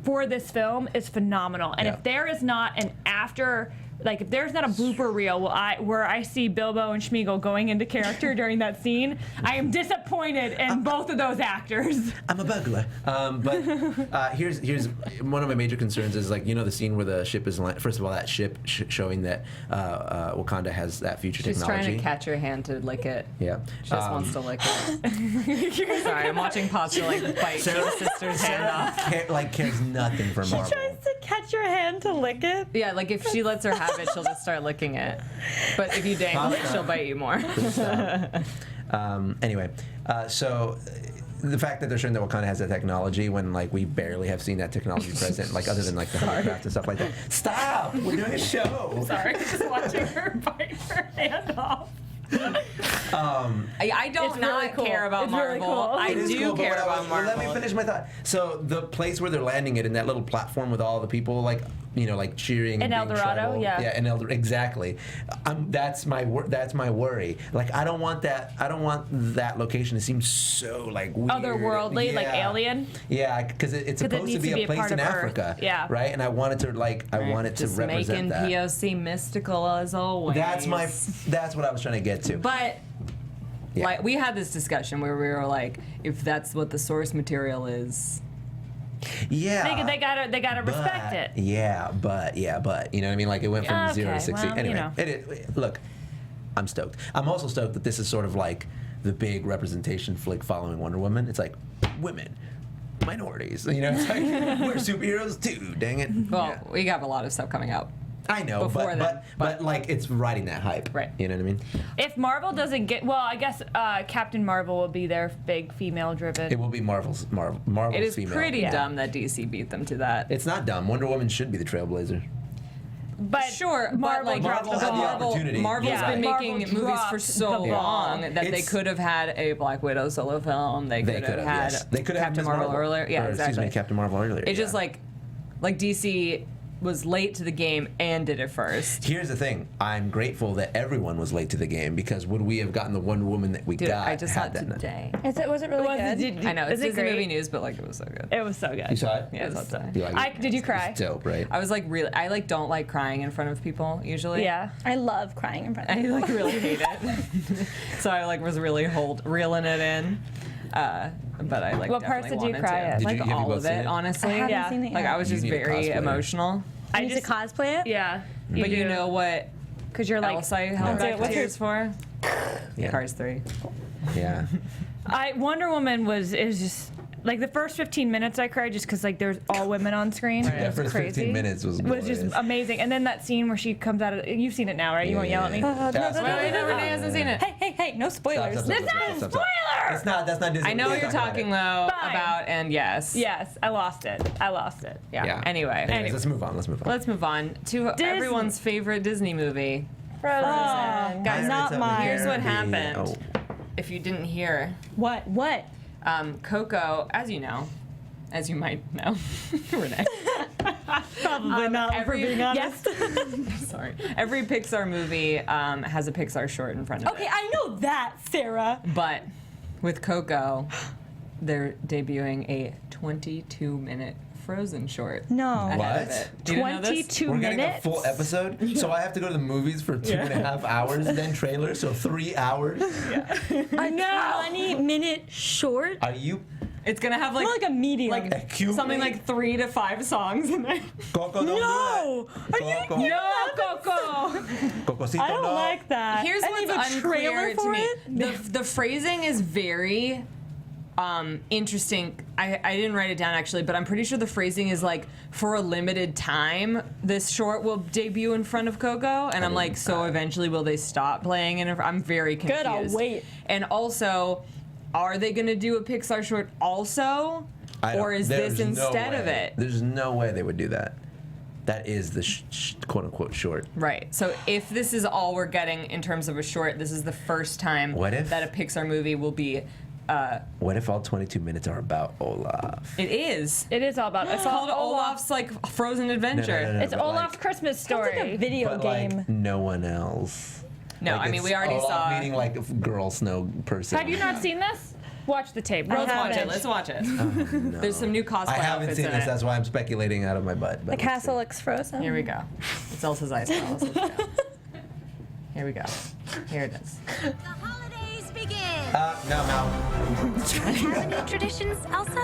Speaker 4: for this film is phenomenal. And if there is not an after, like if there's not a blooper reel where I see Bilbo and Schmeagol going into character during that scene, I am disappointed in both of those actors.
Speaker 3: I'm a burglar. But here's one of my major concerns is like, you know, the scene where the ship is first of all, that ship showing that Wakanda has that future technology.
Speaker 1: She's trying to catch her hand to lick it.
Speaker 3: Yeah.
Speaker 1: She just wants to lick it. Sorry, I'm watching Pasta like bite her sister's hand off.
Speaker 3: Cares nothing for Marvel.
Speaker 5: She tries to catch your hand to lick it.
Speaker 1: Yeah, like if she lets her have it, she'll just start licking it. But if you dangle it, she'll bite you more.
Speaker 3: Anyway, so the fact that they're showing that Wakanda has that technology when like we barely have seen that technology present, like other than like the hovercraft and stuff like that. Stop! We're doing a show.
Speaker 4: Sorry, just watching her bite her hand off.
Speaker 1: I don't not
Speaker 4: cool.
Speaker 1: care about
Speaker 4: It's
Speaker 1: Marvel.
Speaker 4: really cool.
Speaker 1: I
Speaker 3: It is
Speaker 1: do
Speaker 3: cool, but
Speaker 1: care about Marvel.
Speaker 3: Let me finish my thought. So the place where they're landing it in that little platform with all the people, like, you know, like cheering
Speaker 4: In
Speaker 3: and
Speaker 4: El
Speaker 3: being
Speaker 4: Dorado,
Speaker 3: shuttled.
Speaker 4: yeah.
Speaker 3: In exactly. That's my worry. Like, I don't want that location to seem so like weird,
Speaker 4: Otherworldly, like alien.
Speaker 3: Yeah, because it's
Speaker 4: 'Cause it
Speaker 3: supposed to
Speaker 4: needs
Speaker 3: be
Speaker 4: to be
Speaker 3: a
Speaker 4: a
Speaker 3: place
Speaker 4: part
Speaker 3: in
Speaker 4: of Earth.
Speaker 3: Africa.
Speaker 4: Yeah.
Speaker 3: Right, and I want it to
Speaker 1: Just
Speaker 3: represent
Speaker 1: making
Speaker 3: that.
Speaker 1: POC mystical as always.
Speaker 3: That's what I was trying to get to.
Speaker 1: But
Speaker 3: Yeah.
Speaker 1: like we had this discussion where we were like, if that's what the source material is,
Speaker 3: yeah,
Speaker 4: They gotta respect it.
Speaker 3: Yeah, but you know what I mean? Like it went from 0 to 60.
Speaker 4: well,
Speaker 3: Anyway,
Speaker 4: you know.
Speaker 3: look, I'm stoked. I'm also stoked that this is sort of like the big representation flick following Wonder Woman. It's like women, minorities. You know, it's like we're superheroes too. Dang it.
Speaker 1: well, we have a lot of stuff coming out.
Speaker 3: I know,
Speaker 1: before
Speaker 3: but like it's riding that hype.
Speaker 1: Right.
Speaker 3: You know what I mean?
Speaker 4: If Marvel doesn't get, well, I guess Captain Marvel will be their big female-driven.
Speaker 3: It will be Marvel's
Speaker 1: It is
Speaker 3: female.
Speaker 1: pretty dumb that DC beat them to that.
Speaker 3: It's not dumb. Wonder Woman should be the trailblazer.
Speaker 4: But
Speaker 1: sure, but
Speaker 4: Marvel
Speaker 1: like
Speaker 4: dropped
Speaker 3: Marvel
Speaker 4: the
Speaker 3: had the
Speaker 4: ball.
Speaker 3: opportunity.
Speaker 1: Marvel's
Speaker 3: Yeah.
Speaker 1: been
Speaker 4: Marvel
Speaker 1: making movies for
Speaker 4: dropped
Speaker 1: so
Speaker 4: the ball.
Speaker 1: long that they
Speaker 3: It's-
Speaker 1: could have had a Black Widow solo film. They could have had
Speaker 3: yes. They could have
Speaker 1: Captain
Speaker 3: Ms.
Speaker 1: Marvel earlier. Yeah,
Speaker 3: or,
Speaker 1: exactly.
Speaker 3: Excuse me, Captain Marvel earlier.
Speaker 1: It's just
Speaker 3: yeah.
Speaker 1: like DC was late to the game and did it first.
Speaker 3: Here's the thing. I'm grateful that everyone was late to the game because would we have gotten the Wonder Woman that we
Speaker 1: Dude,
Speaker 3: got?
Speaker 1: I just saw
Speaker 3: had
Speaker 1: it
Speaker 3: that
Speaker 1: today.
Speaker 5: Was it really good?
Speaker 1: I know, it's
Speaker 4: Is it
Speaker 1: Disney
Speaker 4: great?
Speaker 1: movie news, but like it was so good.
Speaker 4: It was so good.
Speaker 3: You saw it?
Speaker 1: Yeah, I saw it today.
Speaker 3: You like it?
Speaker 4: Did you cry?
Speaker 3: It's dope, right?
Speaker 1: I was like really, I like don't like crying in front of people usually.
Speaker 4: Yeah.
Speaker 5: I love crying in front of
Speaker 1: I
Speaker 5: people.
Speaker 1: like really hate it. So I like was really reeling it in. But I like
Speaker 4: What parts
Speaker 1: definitely
Speaker 4: did you
Speaker 1: wanted
Speaker 4: cry
Speaker 1: to.
Speaker 4: at?
Speaker 1: Like
Speaker 3: Have you
Speaker 1: all
Speaker 3: both
Speaker 1: of
Speaker 3: seen
Speaker 1: it,
Speaker 3: it?
Speaker 1: honestly.
Speaker 5: I haven't
Speaker 4: Yeah.
Speaker 5: seen it
Speaker 1: Like
Speaker 5: yet.
Speaker 1: I was just
Speaker 3: You need a
Speaker 1: very
Speaker 3: cosplayer.
Speaker 1: emotional.
Speaker 5: I need to cosplay it.
Speaker 4: Yeah.
Speaker 1: But you know what
Speaker 4: because you're like,
Speaker 1: else I held back
Speaker 5: what's
Speaker 1: tears for?
Speaker 3: Yeah.
Speaker 1: Cars 3.
Speaker 3: Yeah.
Speaker 4: Wonder Woman is just like the first 15 minutes I cried just because like there's all women on screen.
Speaker 3: Yeah,
Speaker 4: It was
Speaker 3: first
Speaker 4: crazy.
Speaker 3: 15 minutes was
Speaker 4: just
Speaker 3: glorious.
Speaker 4: amazing. And then that scene where she comes out of, you've seen it now, right? You won't yell at me.
Speaker 1: Wait, no, Renee hasn't seen it.
Speaker 5: Hey, no spoilers.
Speaker 3: Stop.
Speaker 4: It's not a spoiler!
Speaker 3: It's not. That's not Disney.
Speaker 1: I know what
Speaker 3: We're
Speaker 1: you're
Speaker 3: about
Speaker 1: talking
Speaker 3: it.
Speaker 1: though
Speaker 4: Fine.
Speaker 1: about, and yes.
Speaker 4: Yes, I lost it.
Speaker 1: Yeah.
Speaker 3: Yeah.
Speaker 1: Anyway.
Speaker 3: Anyways, let's move on.
Speaker 1: Let's move on to everyone's favorite Disney movie.
Speaker 5: Frozen.
Speaker 1: Guys,
Speaker 5: Not
Speaker 3: it's
Speaker 5: mine.
Speaker 1: Here's what
Speaker 3: over here.
Speaker 1: happened.
Speaker 3: Oh.
Speaker 1: If you didn't hear,
Speaker 5: What?
Speaker 1: Coco, as you know, as you might know, Renee.
Speaker 5: Probably not,
Speaker 1: every-
Speaker 5: for being honest.
Speaker 1: Sorry. Every Pixar movie has a Pixar short in front of
Speaker 5: Okay,
Speaker 1: it.
Speaker 5: I know that, Sarah.
Speaker 1: But with Coco, they're debuting a 22-minute Frozen short.
Speaker 5: No.
Speaker 1: ahead
Speaker 3: What?
Speaker 1: of it. Do you know this?
Speaker 5: 22
Speaker 3: We're getting a
Speaker 5: minutes?
Speaker 3: full episode, so I have to go to the movies for 2.5 hours, then trailer, so 3 hours.
Speaker 5: A 20-minute short?
Speaker 3: Are you?
Speaker 1: It's gonna have like
Speaker 5: More like a medium.
Speaker 1: like
Speaker 3: Cute
Speaker 1: something
Speaker 3: me?
Speaker 1: like 3 to 5 songs in it.
Speaker 3: Coco, don't
Speaker 5: No!
Speaker 3: do that.
Speaker 5: Are you
Speaker 3: Coco.
Speaker 1: No, Coco.
Speaker 3: Cocosito,
Speaker 5: I don't
Speaker 3: no.
Speaker 5: like that.
Speaker 1: Here's
Speaker 5: And
Speaker 1: what's
Speaker 5: they have a trailer
Speaker 1: unclear to
Speaker 5: for
Speaker 1: me.
Speaker 5: it?
Speaker 1: The phrasing is very interesting. I didn't write it down actually, but I'm pretty sure the phrasing is like for a limited time. This short will debut in front of Coco, and I'm like, so eventually will they stop playing? And I'm very confused.
Speaker 5: Good, I'll wait.
Speaker 1: And also, are they gonna do a Pixar short also, or is this instead of it?
Speaker 3: There's no way they would do that. That is the quote-unquote short.
Speaker 1: Right. So if this is all we're getting in terms of a short, this is the first time
Speaker 3: What if-
Speaker 1: that a Pixar movie will be
Speaker 3: What if all 22 minutes are about Olaf?
Speaker 1: It is.
Speaker 4: It is all about.
Speaker 1: It's called Olaf's like Frozen Adventure.
Speaker 3: No,
Speaker 4: It's
Speaker 3: but,
Speaker 4: Olaf's Christmas story.
Speaker 5: It's like a video
Speaker 3: but
Speaker 5: game.
Speaker 3: like no one else.
Speaker 1: No,
Speaker 3: Like,
Speaker 1: I mean,
Speaker 3: it's
Speaker 1: we already
Speaker 3: Olaf
Speaker 1: saw.
Speaker 3: meaning like a girl snow person.
Speaker 4: Have you not seen this? Watch the tape.
Speaker 1: Let's
Speaker 5: I
Speaker 1: watch it.
Speaker 5: haven't.
Speaker 1: Let's watch it.
Speaker 3: No.
Speaker 1: There's some new cosplay
Speaker 3: I haven't
Speaker 1: outfits
Speaker 3: seen
Speaker 1: in
Speaker 3: this.
Speaker 1: it.
Speaker 3: That's why I'm speculating out of my butt.
Speaker 5: The
Speaker 3: but let's
Speaker 5: castle
Speaker 3: see.
Speaker 5: looks frozen.
Speaker 1: Here we go. It's Elsa's Ice Palace. Let's go. Here we go. Here it is.
Speaker 12: The holidays begin.
Speaker 3: No.
Speaker 12: Have any traditions, Elsa?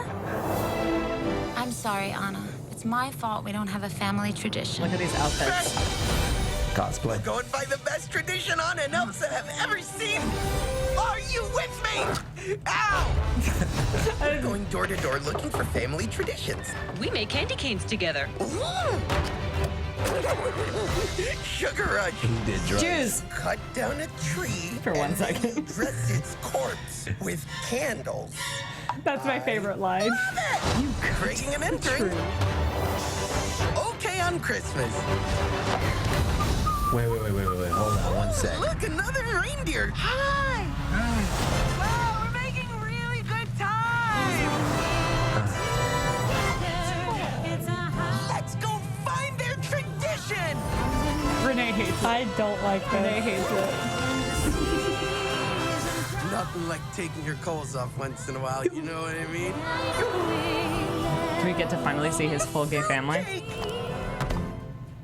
Speaker 12: I'm sorry, Anna. It's my fault we don't have a family tradition.
Speaker 1: Look at these outfits.
Speaker 3: Cosplay.
Speaker 13: Go and find the best tradition Anna and Elsa have ever seen. Are you with me? Ow! I'm going door to door looking for family traditions.
Speaker 14: We make candy canes together.
Speaker 13: Sugar rush.
Speaker 3: Who did drugs?
Speaker 1: Cheers.
Speaker 13: Cut down a tree
Speaker 1: For 1
Speaker 13: and
Speaker 1: second.
Speaker 13: dress its corpse with candles.
Speaker 4: That's my favorite line.
Speaker 13: You breaking and entering. Okay on Christmas.
Speaker 3: Wait. Hold on 1 sec.
Speaker 13: Look, another reindeer. Hi. Wow, we're making really good time. Let's go find their tradition.
Speaker 4: Renee hates it.
Speaker 5: I don't like this.
Speaker 4: Renee hates it.
Speaker 13: Nothing like taking your clothes off once in a while, you know what I mean?
Speaker 1: Do we get to finally see his full gay family?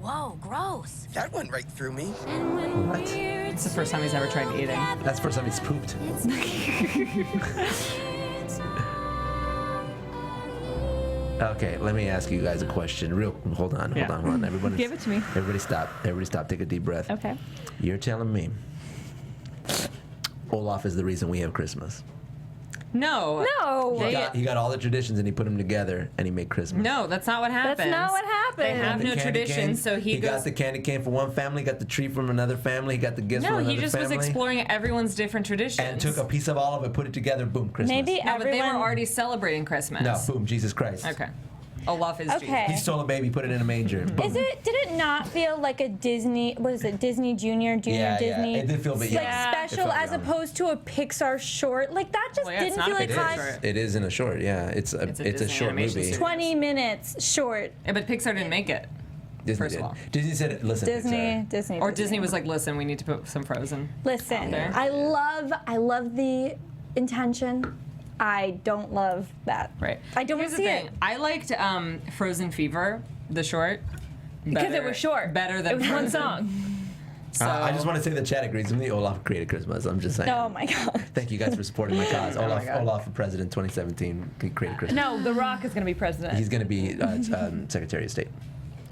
Speaker 12: Whoa, gross.
Speaker 13: That went right through me.
Speaker 3: What?
Speaker 1: It's the first time he's ever tried eating.
Speaker 3: That's the first time he's pooped. Okay, let me ask you guys a question. Hold on. Everybody,
Speaker 4: Give it to me.
Speaker 3: Everybody stop. Take a deep breath.
Speaker 4: Okay.
Speaker 3: You're telling me Olaf is the reason we have Christmas.
Speaker 1: No.
Speaker 5: No.
Speaker 3: He got all the traditions and he put them together and he made Christmas.
Speaker 1: No, that's not what happens.
Speaker 5: That's not what
Speaker 1: They
Speaker 5: happened.
Speaker 1: have
Speaker 3: The
Speaker 1: no
Speaker 3: candy
Speaker 1: tradition,
Speaker 3: cane,
Speaker 1: so he goes.
Speaker 3: got the candy cane for one family, got the tree from another family, he got the gifts
Speaker 1: No,
Speaker 3: from another
Speaker 1: he just
Speaker 3: family.
Speaker 1: was exploring everyone's different traditions.
Speaker 3: And took a piece of all of it, put it together, boom, Christmas.
Speaker 5: Maybe
Speaker 1: No, but they were
Speaker 5: everyone.
Speaker 1: already celebrating Christmas.
Speaker 3: No, boom, Jesus Christ.
Speaker 1: Okay. Olaf is
Speaker 5: Okay.
Speaker 3: He stole a baby, put it in a manger. Boom.
Speaker 5: Did it not feel like a Disney? What is it? Disney Junior
Speaker 3: Yeah,
Speaker 5: Disney.
Speaker 3: it did feel big.
Speaker 5: Like
Speaker 3: Yeah.
Speaker 5: special
Speaker 3: It felt
Speaker 5: as
Speaker 3: young.
Speaker 5: opposed to a Pixar short. Like that just
Speaker 1: Well, yeah, it's
Speaker 5: didn't
Speaker 1: not
Speaker 5: feel
Speaker 1: a
Speaker 5: like
Speaker 1: Pixar
Speaker 5: high.
Speaker 1: short.
Speaker 3: It is in a short, yeah. It's a
Speaker 1: Disney
Speaker 3: short
Speaker 1: animation
Speaker 3: movie.
Speaker 1: studio.
Speaker 5: 20 minutes short.
Speaker 1: Yeah, but Pixar didn't make it.
Speaker 3: Disney
Speaker 1: First of
Speaker 3: did.
Speaker 1: all.
Speaker 3: Disney said, listen, Pixar.
Speaker 1: Or Disney was like, listen, we need to put some Frozen.
Speaker 5: Listen,
Speaker 1: there.
Speaker 5: I love the intention. I don't love that.
Speaker 1: Right.
Speaker 5: I don't
Speaker 1: Here's the
Speaker 5: see
Speaker 1: thing.
Speaker 5: it.
Speaker 1: I liked Frozen Fever, the short.
Speaker 4: Because it was short.
Speaker 1: Better than
Speaker 4: It was one
Speaker 1: Frozen.
Speaker 4: song.
Speaker 1: So,
Speaker 3: I just want to say the chat agrees with me. Olaf created Christmas. I'm just saying.
Speaker 5: Oh my god.
Speaker 3: Thank you guys for supporting my cause.
Speaker 1: Oh my God.
Speaker 3: Olaf for president 2017. He created Christmas.
Speaker 4: No, The Rock is going to be president.
Speaker 3: He's going to be Secretary of State.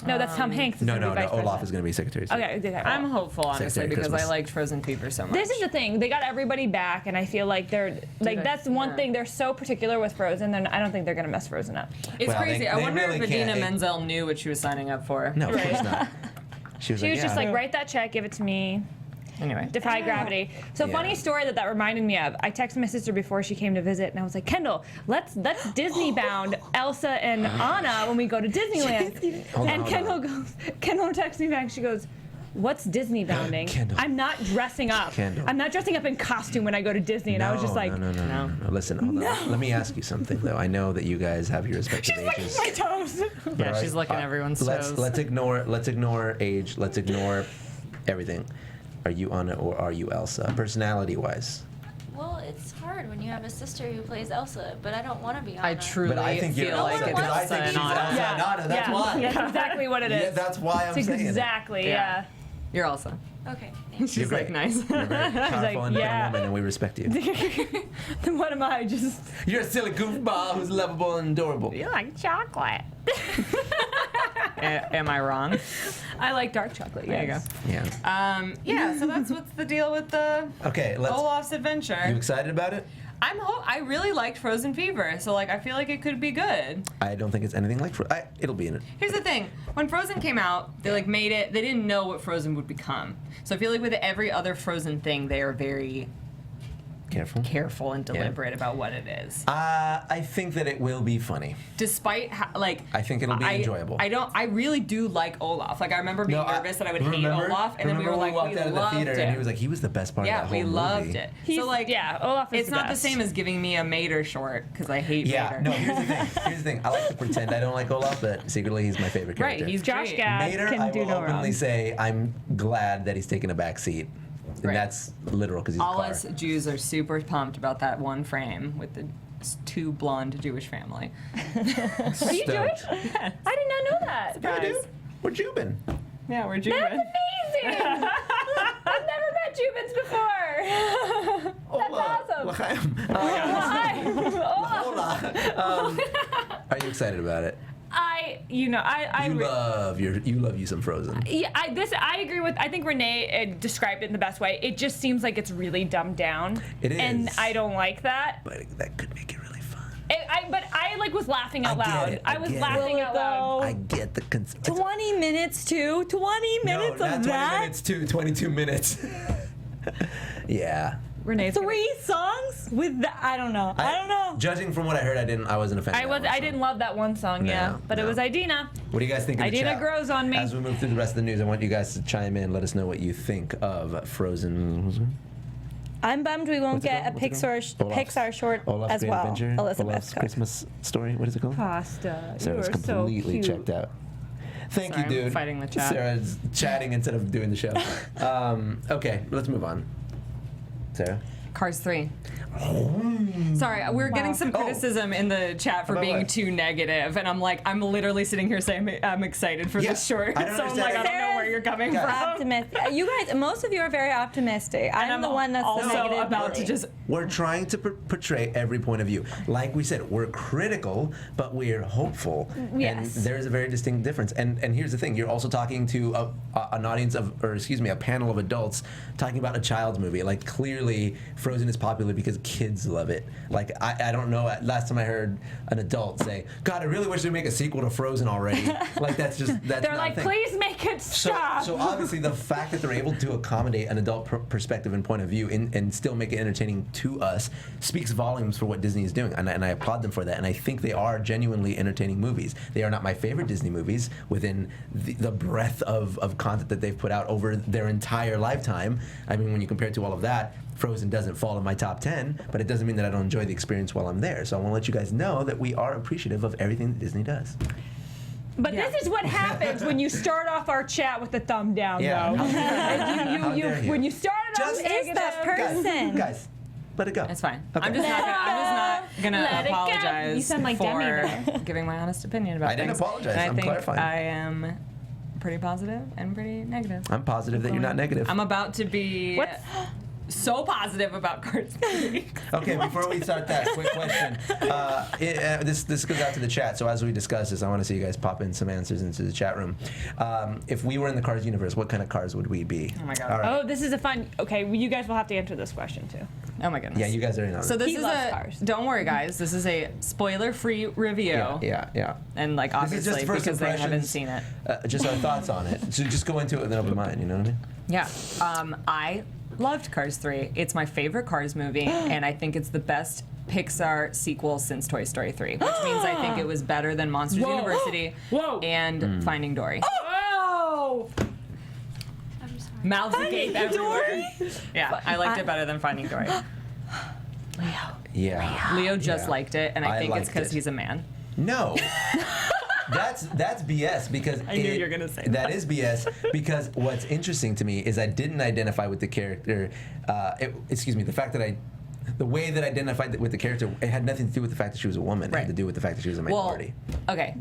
Speaker 4: No, that's Tom Hanks.
Speaker 3: No,
Speaker 4: Vice
Speaker 3: Olaf
Speaker 4: president.
Speaker 3: is going to be Secretary of State.
Speaker 4: Okay,
Speaker 1: I'm hopeful, honestly,
Speaker 3: Secretary
Speaker 1: because
Speaker 3: Christmas.
Speaker 1: I liked Frozen Fever so much.
Speaker 4: This is the thing. They got everybody back, and I feel like they're like that's one
Speaker 1: Yeah.
Speaker 4: thing. They're so particular with Frozen. Then I don't think they're gonna mess Frozen up.
Speaker 1: It's
Speaker 3: Well,
Speaker 1: crazy.
Speaker 3: they
Speaker 1: I wonder
Speaker 3: really
Speaker 1: if Idina
Speaker 3: can't.
Speaker 1: Menzel knew what she was signing up for.
Speaker 3: No, of course not. She was
Speaker 4: She was
Speaker 3: like,
Speaker 4: just
Speaker 3: yeah.
Speaker 4: like, write that check, give it to me.
Speaker 1: Anyway.
Speaker 4: Defy gravity. So
Speaker 3: Yeah.
Speaker 4: funny story that reminded me of. I texted my sister before she came to visit, and I was like, Kendall, let's Disney bound Elsa and Anna when we go to Disneyland.
Speaker 3: Hold on,
Speaker 4: and
Speaker 3: hold on.
Speaker 4: Kendall texts me back. She goes, what's Disney bounding?
Speaker 3: Kendall.
Speaker 4: I'm not dressing up.
Speaker 3: Kendall.
Speaker 4: I'm not dressing up in costume when I go to Disney. And I was just like,
Speaker 3: no. Listen, hold on. Let me ask you something, though. I know that you guys have your respective ages.
Speaker 4: my toes.
Speaker 3: But
Speaker 1: Yeah,
Speaker 3: all
Speaker 1: she's licking everyone's
Speaker 3: let's,
Speaker 1: toes.
Speaker 3: Let's ignore age. Let's ignore everything. Are you Anna or are you Elsa? Personality-wise.
Speaker 10: Well, it's hard when you have a sister who plays Elsa, but I don't want to be Anna.
Speaker 1: I truly
Speaker 3: But I think you're
Speaker 1: feel
Speaker 3: Elsa,
Speaker 1: like it's
Speaker 3: because I
Speaker 1: Elsa
Speaker 3: think
Speaker 1: and
Speaker 3: she's
Speaker 1: Anna.
Speaker 3: Elsa and Anna. That's why.
Speaker 4: That's exactly what it is.
Speaker 3: Yeah, that's why I'm
Speaker 4: It's
Speaker 3: saying it.
Speaker 4: exactly,
Speaker 1: Yeah.
Speaker 4: yeah.
Speaker 1: You're Elsa.
Speaker 10: Okay.
Speaker 1: She's
Speaker 3: You're
Speaker 1: like,
Speaker 3: great.
Speaker 1: nice.
Speaker 3: You're a very powerful,
Speaker 4: like,
Speaker 3: independent
Speaker 4: yeah.
Speaker 3: woman, and we respect you.
Speaker 4: Then what am I? Just
Speaker 3: You're a silly goofball who's lovable and adorable.
Speaker 4: you like chocolate.
Speaker 1: Am I wrong?
Speaker 4: I like dark chocolate.
Speaker 1: There you
Speaker 4: yes.
Speaker 1: go.
Speaker 3: Yeah.
Speaker 1: Yeah, so that's what's the deal with the
Speaker 3: Okay, let's.
Speaker 1: Olaf's adventure.
Speaker 3: You excited about it?
Speaker 1: I really liked Frozen Fever, so like I feel like it could be good.
Speaker 3: I don't think it's anything like. It'll be in it.
Speaker 1: Here's the thing: when Frozen came out, they like made it. They didn't know what Frozen would become. So I feel like with every other Frozen thing, they are very careful and deliberate about what it is.
Speaker 3: I think that it will be funny.
Speaker 1: Despite
Speaker 3: I think it'll be enjoyable.
Speaker 1: I really do like Olaf. Like I remember being nervous that I would hate Olaf, and then we were like,
Speaker 3: walked out of the theater, and he was like, he was the best part of that whole movie.
Speaker 1: Yeah, we loved it. So like,
Speaker 4: Olaf is
Speaker 1: it's not the same as giving me a Mater short because I hate Mater.
Speaker 3: No, here's the thing. I like to pretend I don't like Olaf, but secretly he's my favorite character.
Speaker 1: Right, he's
Speaker 4: Josh Gad
Speaker 3: Mater,
Speaker 4: can do no wrong.
Speaker 3: I will openly say I'm glad that he's taking a back seat. And that's literal because he's
Speaker 1: all
Speaker 3: a car.
Speaker 1: us Jews are super pumped about that one frame with the two blonde Jewish family.
Speaker 4: Are you Jewish?
Speaker 1: Yeah.
Speaker 4: I did not know that.
Speaker 3: Yeah, dude. We're Jubin.
Speaker 1: Yeah, we're Jubin.
Speaker 4: That's amazing! I've never met Jubins before. That's awesome.
Speaker 3: Hola. Are you excited about it?
Speaker 4: You love
Speaker 3: you some Frozen.
Speaker 4: Yeah, I agree with. I think Renee described it in the best way. It just seems like it's really dumbed down.
Speaker 3: It is,
Speaker 4: and I don't like that.
Speaker 3: But that could make it really fun.
Speaker 4: But I was laughing out loud. I was laughing out loud.
Speaker 3: I get the
Speaker 5: 20 minutes too. 20 minutes
Speaker 3: not
Speaker 5: of
Speaker 3: 20
Speaker 5: that.
Speaker 3: minutes too. 22 minutes. Yeah.
Speaker 4: Renee's
Speaker 5: 3 songs with that. I don't know.
Speaker 3: Judging from what I heard, I wasn't a fan.
Speaker 4: I didn't love that one song. But it was Idina.
Speaker 3: What do you guys think of the
Speaker 4: Idina
Speaker 3: chat?
Speaker 4: grows on me.
Speaker 3: As we move through the rest of the news, I want you guys to chime in. Let us know what you think of Frozen.
Speaker 5: I'm bummed we won't get a Pixar short
Speaker 3: Olaf's
Speaker 5: as
Speaker 3: Great
Speaker 5: well.
Speaker 3: Adventure?
Speaker 5: Elizabeth
Speaker 3: Olaf's
Speaker 5: Cook.
Speaker 3: Christmas Story. What is it called?
Speaker 4: Pasta.
Speaker 3: Sarah's completely checked out. Thank you, dude.
Speaker 1: I'm fighting the chat.
Speaker 3: Sarah's chatting instead of doing the show. Okay, let's move on. Sarah?
Speaker 1: Cars 3. Sorry, we're getting some criticism in the chat for being too negative, and I'm literally sitting here saying I'm excited for this short, so I'm like, I don't know where you're coming from.
Speaker 5: Optimistic. You guys, most of you are very optimistic. I'm the one that's
Speaker 1: also
Speaker 5: negative
Speaker 1: about to just.
Speaker 3: We're trying to portray every point of view. Like we said, we're critical, but we're hopeful.
Speaker 5: Yes.
Speaker 3: And there's a very distinct difference. And here's the thing: you're also talking to an audience a panel of adults talking about a child's movie. Like clearly, Frozen is popular because kids love it. Like I don't know. Last time I heard an adult say, "God, I really wish they'd make a sequel to Frozen already." Like that's
Speaker 4: They're
Speaker 3: not
Speaker 4: like,
Speaker 3: a thing.
Speaker 4: please make it stop.
Speaker 3: So obviously the fact that they're able to accommodate an adult perspective and point of view and still make it entertaining to us speaks volumes for what Disney is doing, and I applaud them for that. And I think they are genuinely entertaining movies. They are not my favorite Disney movies within the breadth of content that they've put out over their entire lifetime. I mean, when you compare it to all of that, Frozen doesn't fall in my top 10, but it doesn't mean that I don't enjoy the experience while I'm there. So I want to let you guys know that we are appreciative of everything that Disney does.
Speaker 4: But this is what happens when you start off our chat with the thumb down, though. When you start it off
Speaker 5: is that person.
Speaker 3: Guys, let it go.
Speaker 1: It's fine.
Speaker 3: Okay.
Speaker 1: I'm just not gonna
Speaker 4: Let it go.
Speaker 1: apologize
Speaker 4: You sound like Demi
Speaker 1: for
Speaker 4: there.
Speaker 1: giving my honest opinion about
Speaker 3: I didn't
Speaker 1: things.
Speaker 3: apologize.
Speaker 1: And I
Speaker 3: I'm
Speaker 1: think
Speaker 3: clarifying.
Speaker 1: I am pretty positive and pretty negative.
Speaker 3: I'm positive that you're not negative.
Speaker 1: I'm about to be so positive about Cars 3.
Speaker 3: Okay, before we start that, quick question. This goes out to the chat, so as we discuss this, I want to see you guys pop in some answers into the chat room. If we were in the Cars universe, what kind of cars would we be?
Speaker 1: Oh my god.
Speaker 3: All right.
Speaker 4: Oh, this is a fun. Okay, you guys will have to answer this question too.
Speaker 1: Oh my goodness.
Speaker 3: Yeah, you guys already know.
Speaker 1: So this
Speaker 4: He
Speaker 1: is
Speaker 4: loves cars.
Speaker 1: Don't worry, guys. This is a spoiler-free review.
Speaker 3: Yeah.
Speaker 1: And like
Speaker 3: This is just
Speaker 1: obviously
Speaker 3: first
Speaker 1: because they haven't
Speaker 3: impressions,
Speaker 1: seen it.
Speaker 3: Just our thoughts on it. So just go into it with an open mind. You know what I mean?
Speaker 1: Yeah. I loved Cars 3. It's my favorite Cars movie, and I think it's the best Pixar sequel since Toy Story 3, which means I think it was better than Monsters University and Finding Dory.
Speaker 4: Oh!
Speaker 10: I'm sorry.
Speaker 1: Mouths agape everywhere. Yeah, I liked it better than Finding Dory.
Speaker 3: Yeah.
Speaker 1: Leo just liked it, and I think it's
Speaker 3: liked
Speaker 1: because
Speaker 3: it.
Speaker 1: he's a man.
Speaker 3: No. That's BS because
Speaker 1: I knew you were gonna say that.
Speaker 3: That is BS because what's interesting to me is I didn't identify with the character. The fact that the way that I identified with the character, it had nothing to do with the fact that she was a woman. It had to do with the fact that she was a minority.
Speaker 1: Well, okay,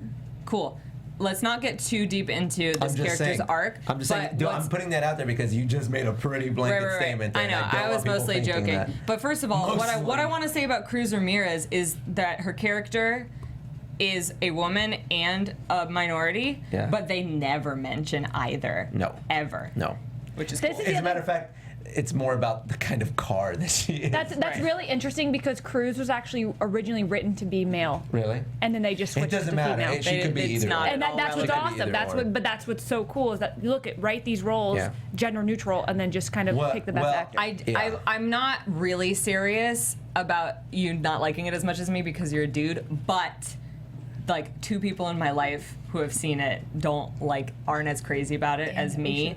Speaker 1: cool. Let's not get too deep into this character's arc.
Speaker 3: I'm just saying. I'm putting that out there because you just made a pretty blanket statement. There,
Speaker 1: I know.
Speaker 3: and
Speaker 1: I was mostly joking. But first of all, what I want to say about Cruz Ramirez is that her character is a woman and a minority, but they never mention either.
Speaker 3: No.
Speaker 1: Ever.
Speaker 3: No.
Speaker 1: Which is
Speaker 5: This
Speaker 1: cool.
Speaker 5: is
Speaker 3: As a matter of fact, it's more about the kind of car that she is.
Speaker 4: That's really interesting because Cruz was actually originally written to be male.
Speaker 3: Really?
Speaker 4: And then they just switched
Speaker 3: It doesn't
Speaker 4: to
Speaker 3: matter.
Speaker 4: female.
Speaker 3: She could be either.
Speaker 4: And that's what's awesome. That's what's so cool is that you look at write these roles gender neutral and then just kind of pick the best actor.
Speaker 1: I'm not really serious about you not liking it as much as me because you're a dude, but like 2 people in my life who have seen it aren't as crazy about it as me,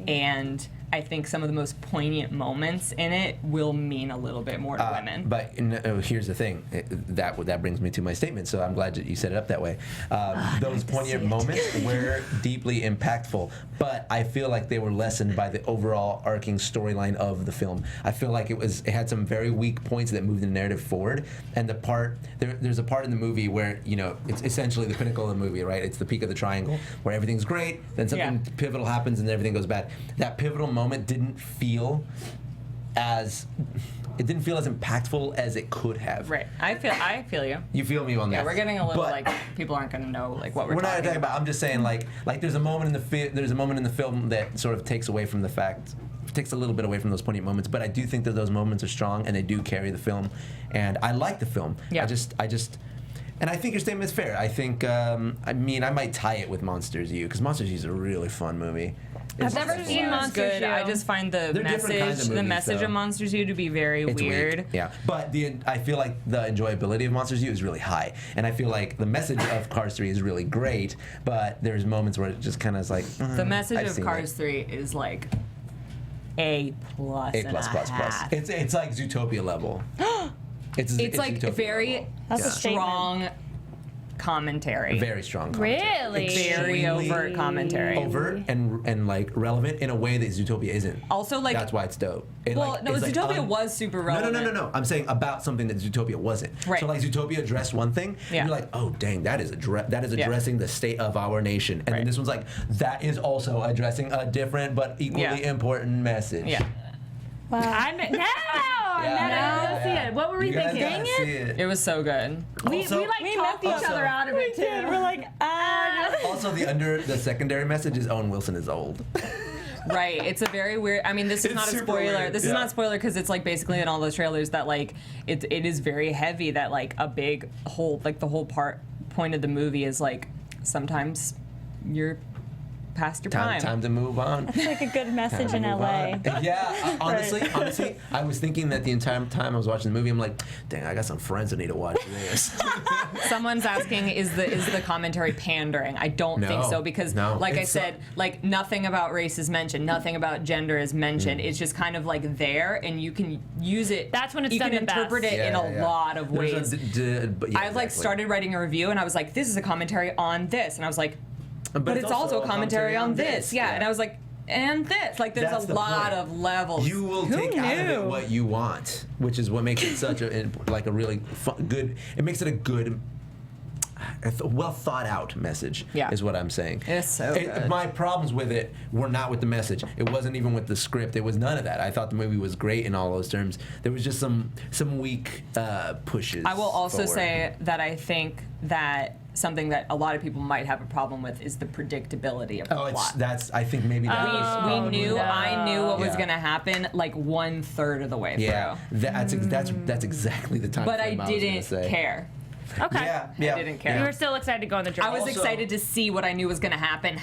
Speaker 1: and I think some of the most poignant moments in it will mean a little bit more to women.
Speaker 3: But here's the thing. That brings me to my statement, so I'm glad that you set it up that way. Those poignant moments were deeply impactful, but I feel like they were lessened by the overall arcing storyline of the film. I feel like it had some very weak points that moved the narrative forward, and there's a part in the movie where, it's essentially the pinnacle of the movie, right? It's the peak of the triangle, where everything's great, then something pivotal happens and everything goes bad. That pivotal moment didn't feel as impactful as it could have.
Speaker 1: Right. I feel you.
Speaker 3: You feel me on that?
Speaker 1: Yeah, we're getting a little people aren't going to know what we're
Speaker 3: not
Speaker 1: talking about.
Speaker 3: I'm just saying like there's a moment in the film that sort of takes a little bit away from those poignant moments, but I do think that those moments are strong and they do carry the film, and I like the film.
Speaker 1: Yeah.
Speaker 3: And I think your statement is fair. I think I might tie it with Monsters U because Monsters U is a really fun movie.
Speaker 1: I've never seen Monsters U. I just find the message of Monsters U to be very weird.
Speaker 3: Weak. Yeah, but I feel like the enjoyability of Monsters U is really high, and I feel like the message of Cars 3 is really great. But there's moments where it just kind of is like
Speaker 1: the message of Cars 3 is like A++.
Speaker 3: It's like Zootopia level.
Speaker 1: It's like very strong commentary.
Speaker 3: Very strong commentary.
Speaker 4: Really?
Speaker 1: Very overt commentary.
Speaker 3: Overt and like relevant in a way that Zootopia isn't.
Speaker 1: Also, like
Speaker 3: that's why it's dope.
Speaker 1: Zootopia was super relevant.
Speaker 3: No. I'm saying about something that Zootopia wasn't.
Speaker 1: Right.
Speaker 3: So like Zootopia addressed one thing, and you're like, oh dang, that is addressing the state of our nation. And then this one's like, that is also addressing a different but equally important message.
Speaker 1: Yeah.
Speaker 4: Wow. Now see it. What were we thinking? Dang it!
Speaker 1: It was so good.
Speaker 4: We talked each other out of it too.
Speaker 5: We're like,
Speaker 3: Also, the secondary message is Owen Wilson is old.
Speaker 1: Right. It's a very weird. I mean, this is not a spoiler.
Speaker 3: Weird.
Speaker 1: This is not a spoiler because it's like basically in all the trailers that like it is very heavy. That like a big whole the whole point of the movie is like sometimes you're past your prime.
Speaker 3: Time to move on.
Speaker 5: That's like a good message in LA.
Speaker 3: Yeah, honestly, I was thinking that the entire time I was watching the movie, I'm like, dang, I got some friends that need to watch this.
Speaker 1: Someone's asking, is the commentary pandering? I don't think so because, like I said, like nothing about race is mentioned, nothing about gender is mentioned. It's just kind of like there, and you can use it.
Speaker 4: That's when it's done
Speaker 1: the best. You can interpret it in a lot of ways. I started writing a review, and I was like, this is a commentary on this, and I was like. But it's also a commentary on this. Yeah, and I was like, and this. Like, there's a lot of levels.
Speaker 3: You will take out of it what you want, which is what makes it such a really good. It makes it a good, well thought out message.
Speaker 1: Yeah.
Speaker 3: Is what I'm saying.
Speaker 1: It's so good.
Speaker 3: My problems with it were not with the message. It wasn't even with the script. It was none of that. I thought the movie was great in all those terms. There was just some weak pushes.
Speaker 1: I will also say that I think that something that a lot of people might have a problem with is the predictability of the plot.
Speaker 3: I think maybe that
Speaker 1: I knew what was going to happen like 1/3 of the way through.
Speaker 3: Yeah, that's exactly the time.
Speaker 1: But I didn't care.
Speaker 4: Okay.
Speaker 3: Yeah.
Speaker 1: I didn't care.
Speaker 4: You were still excited to go on the journey.
Speaker 1: I was excited to see what I knew was going to happen.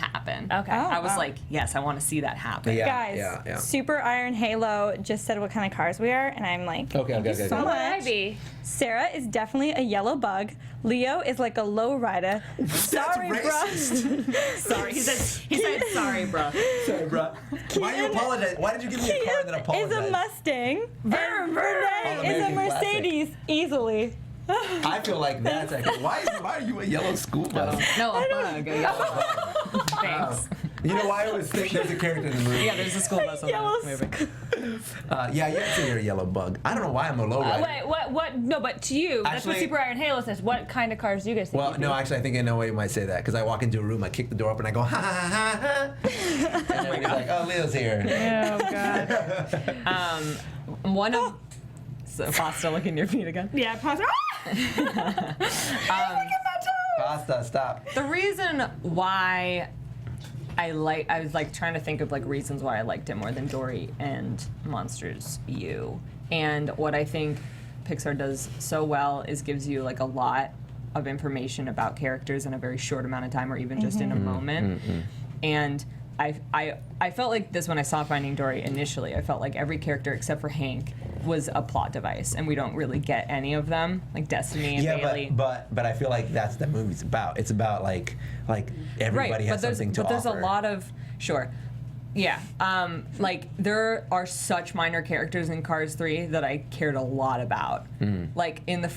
Speaker 4: Okay.
Speaker 1: I was like, yes, I want to see that happen.
Speaker 3: Yeah.
Speaker 5: Guys, Super Iron Halo just said what kind of cars we are, and I'm like,
Speaker 3: okay.
Speaker 5: so much.
Speaker 4: What would I be?
Speaker 5: Sarah is definitely a yellow bug. Leo is like a low rider. Sorry, bro.
Speaker 1: Sorry. He said sorry, bro.
Speaker 3: Sorry, bro. Why do you apologize? Why did you give me a car and then apologize?
Speaker 5: Is a Mustang. And Renee is a Mercedes. Easily.
Speaker 3: I feel like that's actually. Why are you a yellow school bus?
Speaker 1: No, a bug. A yellow bug. Thanks.
Speaker 3: You know why I always think there's a character in the movie?
Speaker 1: Yeah, there's a school bus on the movie.
Speaker 3: Yeah, you have to say you're a yellow bug. I don't know why I'm a low rider.
Speaker 4: Wait, what? No, but to you, that's what Super Iron Halo says. What kind of cars do you guys think?
Speaker 3: Well, no, actually, I think I know why you might say that because I walk into a room, I kick the door open, I go ha ha ha ha, and then it's like, oh, Leo's here.
Speaker 4: Oh God.
Speaker 1: One of. So, Pasta, look in your feet again.
Speaker 4: Yeah, Pasta.
Speaker 3: Pasta, stop.
Speaker 1: The reason why I was like trying to think of like reasons why I liked it more than Dory and Monsters U. And what I think Pixar does so well is gives you like a lot of information about characters in a very short amount of time, or even just in a moment. And I felt like this when I saw Finding Dory initially. I felt like every character except for Hank was a plot device, and we don't really get any of them, like Destiny and Bailey.
Speaker 3: But I feel like that's what the movie's about. It's about like everybody has something to offer.
Speaker 1: But there's a lot of like there are such minor characters in Cars 3 that I cared a lot about. Like in the.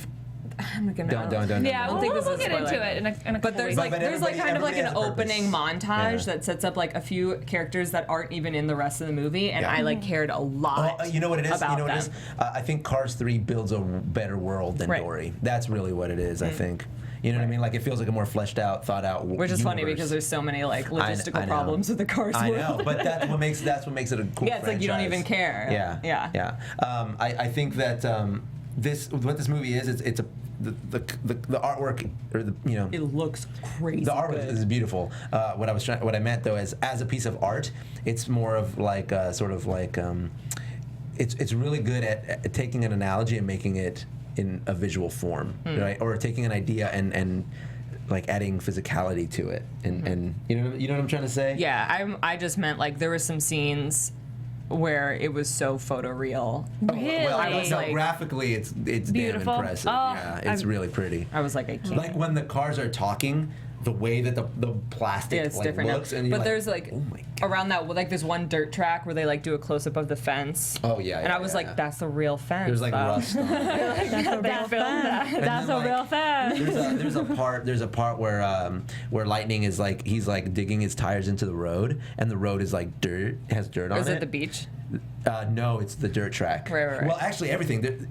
Speaker 1: I'm gonna
Speaker 3: don't.
Speaker 4: Yeah, we'll get into it in a
Speaker 1: But there's like kind of like an opening montage that sets up like a few characters that aren't even in the rest of the movie, and I like cared a lot.
Speaker 3: You know what it is?
Speaker 1: About
Speaker 3: you know what it is? I think Cars 3 builds a better world than Dory. That's really what it is. I think. You know what I mean? Like it feels like a more fleshed out, thought out.
Speaker 1: Which is funny because there's so many like logistical problems with the Cars world.
Speaker 3: I know, but that's what makes it a cool.
Speaker 1: Yeah, it's
Speaker 3: franchise.
Speaker 1: like you don't even care.
Speaker 3: Yeah. I think that what this movie is, it's the artwork, or
Speaker 1: it looks crazy.
Speaker 3: The art
Speaker 1: good.
Speaker 3: is beautiful. What I meant though is, as a piece of art, it's more of like sort of like it's really good at taking an analogy and making it in a visual form, right? Or taking an idea and like adding physicality to it, and you know what I'm trying to say?
Speaker 1: Yeah, I just meant like there were some scenes where it was so photoreal.
Speaker 4: Really?
Speaker 3: Well, graphically, it's
Speaker 4: beautiful.
Speaker 3: Damn impressive. It's really pretty.
Speaker 1: I was like, I can't.
Speaker 3: Like when the cars are talking, the way that the plastic
Speaker 1: different
Speaker 3: looks,
Speaker 1: now.
Speaker 3: and
Speaker 1: but
Speaker 3: like,
Speaker 1: there's like around that, like there's one dirt track where they like do a close up of the fence.
Speaker 3: Oh yeah.
Speaker 1: And I was like, that's a real fence.
Speaker 3: There's like rust on it.
Speaker 4: That's a real fence. That's a real fence.
Speaker 3: There's a part where Lightning is like, he's like digging his tires into the road, and the road is like dirt. It has dirt on it.
Speaker 1: Is it the beach?
Speaker 3: No, it's the dirt track.
Speaker 1: Right.
Speaker 3: Well, actually, everything. It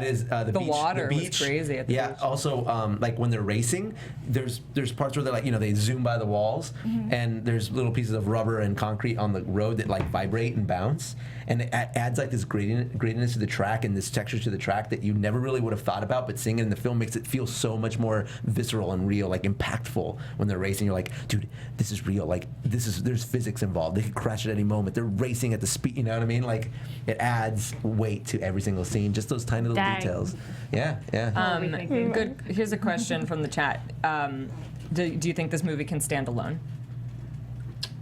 Speaker 3: is the beach.
Speaker 1: Water
Speaker 3: the beach
Speaker 1: was crazy at the beach.
Speaker 3: Also, like when they're racing, there's parts where they're like, they zoom by the walls, and there's little pieces of rubber and concrete on the road that like vibrate and bounce, and it adds like this gradiness to the track and this texture to the track that you never really would have thought about, but seeing it in the film makes it feel so much more visceral and real, like impactful. When they're racing, you're like, dude, this is real. Like there's physics involved. They could crash at any moment. They're racing at the speed. You know what I mean? Like it adds weight to every single scene. Just those tiny little details. Yeah.
Speaker 1: Good. Here's a question from the chat. Do you think this movie can stand alone?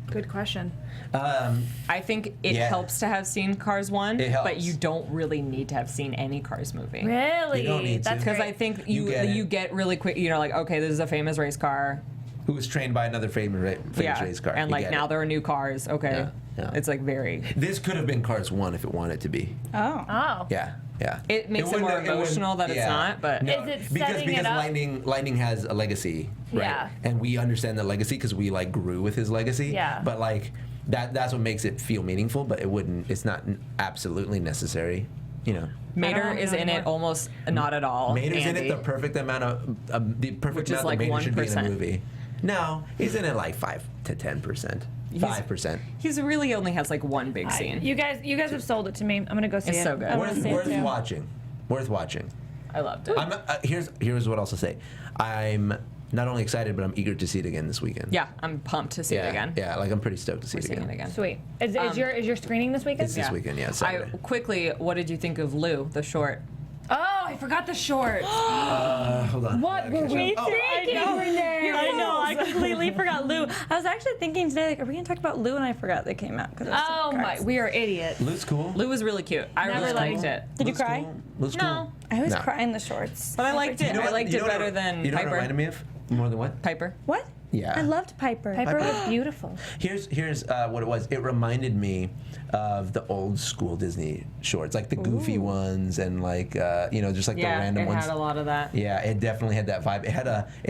Speaker 4: Good question.
Speaker 1: I think it helps to have seen Cars 1,
Speaker 3: It helps.
Speaker 1: but you don't really need to have seen any Cars movie.
Speaker 4: Really?
Speaker 3: You don't need to.
Speaker 4: That's
Speaker 1: Because
Speaker 4: great.
Speaker 1: I think
Speaker 3: You
Speaker 1: get really quick, like, okay, this is a famous race car.
Speaker 3: Who was trained by another famous race car.
Speaker 1: And
Speaker 3: You
Speaker 1: like
Speaker 3: get
Speaker 1: now
Speaker 3: it.
Speaker 1: there are new cars. Okay.
Speaker 3: Yeah.
Speaker 1: It's like very.
Speaker 3: This could have been Cars 1 if it wanted to be.
Speaker 4: Oh.
Speaker 3: Yeah.
Speaker 1: It makes it more emotional that it's not, but
Speaker 4: Is it setting
Speaker 3: because
Speaker 4: it up?
Speaker 3: Lightning has a legacy, right?
Speaker 4: Yeah.
Speaker 3: And we understand the legacy because we like grew with his legacy.
Speaker 4: Yeah.
Speaker 3: But like that's what makes it feel meaningful. But it's not absolutely necessary,
Speaker 1: Mater is in it almost not at all.
Speaker 3: Mater's in
Speaker 1: Andy.
Speaker 3: it the perfect amount of the perfect
Speaker 1: Which is
Speaker 3: amount
Speaker 1: like
Speaker 3: that Mater should be in a
Speaker 1: 1%.
Speaker 3: movie. No, he's in it like 5 to 10%. 5%.
Speaker 1: He's really only has like one big scene.
Speaker 4: You guys have sold it to me. I'm gonna go see it.
Speaker 1: It's so good.
Speaker 4: I wanna see it
Speaker 3: Worth
Speaker 4: too.
Speaker 3: watching. Worth watching.
Speaker 1: I loved it.
Speaker 3: Here's what I'll also say. I'm not only excited, but I'm eager to see it again this weekend.
Speaker 1: Yeah, I'm pumped to see it again.
Speaker 3: Yeah, like I'm pretty stoked to see it
Speaker 1: Seeing
Speaker 3: again.
Speaker 1: it again.
Speaker 4: Sweet. Is your screening this weekend?
Speaker 3: It's this weekend, yeah. Saturday.
Speaker 1: Quickly, what did you think of Lou, the short?
Speaker 4: Oh, I forgot the short.
Speaker 3: Hold on.
Speaker 4: What were we thinking?
Speaker 5: I know. I completely forgot Lou. I was actually thinking today, like, are we gonna talk about Lou? And I forgot they came out.
Speaker 4: Oh my, we are idiots.
Speaker 3: Lou's cool.
Speaker 1: Lou was really cute. I
Speaker 4: Never
Speaker 1: really liked
Speaker 4: liked
Speaker 1: it.
Speaker 5: Did you cry?
Speaker 3: Lou's cool.
Speaker 1: No.
Speaker 5: I always
Speaker 3: No.
Speaker 5: cry in the shorts.
Speaker 1: But I liked it. I liked it
Speaker 3: what
Speaker 1: better than
Speaker 3: You know what it
Speaker 1: Piper.
Speaker 3: reminded me of? More than what?
Speaker 1: Piper.
Speaker 5: What?
Speaker 3: Yeah.
Speaker 5: I loved Piper.
Speaker 4: Piper was beautiful.
Speaker 3: Here's what it was. It reminded me of the old school Disney shorts, like the goofy ones, and like just like the random ones.
Speaker 1: Yeah, it had a lot of that.
Speaker 3: Yeah, it definitely had that vibe. It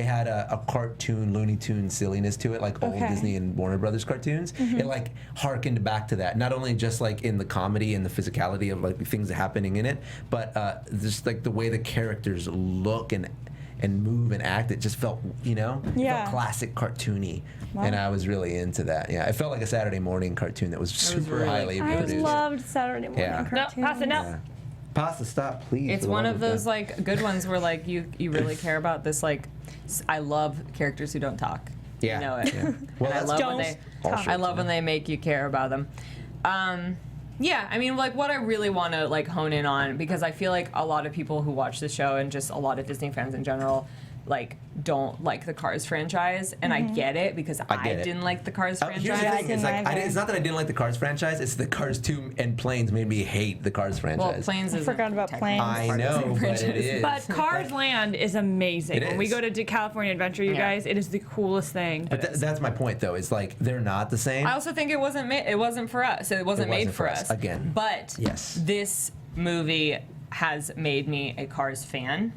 Speaker 3: had a cartoon, Looney Tunes silliness to it, like old Disney and Warner Brothers cartoons. It like harkened back to that. Not only just like in the comedy and the physicality of like the things happening in it, but just like the way the characters look and move and act. It just felt, it felt classic cartoony.
Speaker 5: Wow.
Speaker 3: And I was really into that. Yeah, it felt like a Saturday morning cartoon that was super
Speaker 1: really
Speaker 3: highly
Speaker 5: I
Speaker 3: produced.
Speaker 5: loved Saturday morning
Speaker 3: Yeah.
Speaker 5: cartoons.
Speaker 4: No, pass it up.
Speaker 3: Yeah. Pasta, stop, please.
Speaker 1: It's
Speaker 3: for the
Speaker 1: one
Speaker 3: love
Speaker 1: of those
Speaker 3: God.
Speaker 1: like good ones where like you really care about this. Like, I love characters who don't talk.
Speaker 3: Yeah.
Speaker 1: You know it.
Speaker 3: Yeah. Well,
Speaker 1: And I
Speaker 3: that's
Speaker 1: love
Speaker 5: Don't
Speaker 1: when they I love when they make you care about them. Yeah, I mean, like, what I really want to, like, hone in on, because I feel like a lot of people who watch the show and just a lot of Disney fans in general, like, don't like the Cars franchise, and I get it, because I didn't like the Cars franchise.
Speaker 3: Here's the thing, it's not that I didn't like the Cars franchise, it's the Cars 2 and Planes made me hate the Cars franchise.
Speaker 1: Well, Planes is...
Speaker 5: I forgot about Planes.
Speaker 3: I know, but it is.
Speaker 4: But Cars Land is amazing. When we go to California Adventure, you guys, it is the coolest thing.
Speaker 3: But that's my point, though, is, like, they're not the same.
Speaker 1: I also think it wasn't for us. It wasn't made for us.
Speaker 3: Again.
Speaker 1: But this movie has made me a Cars fan,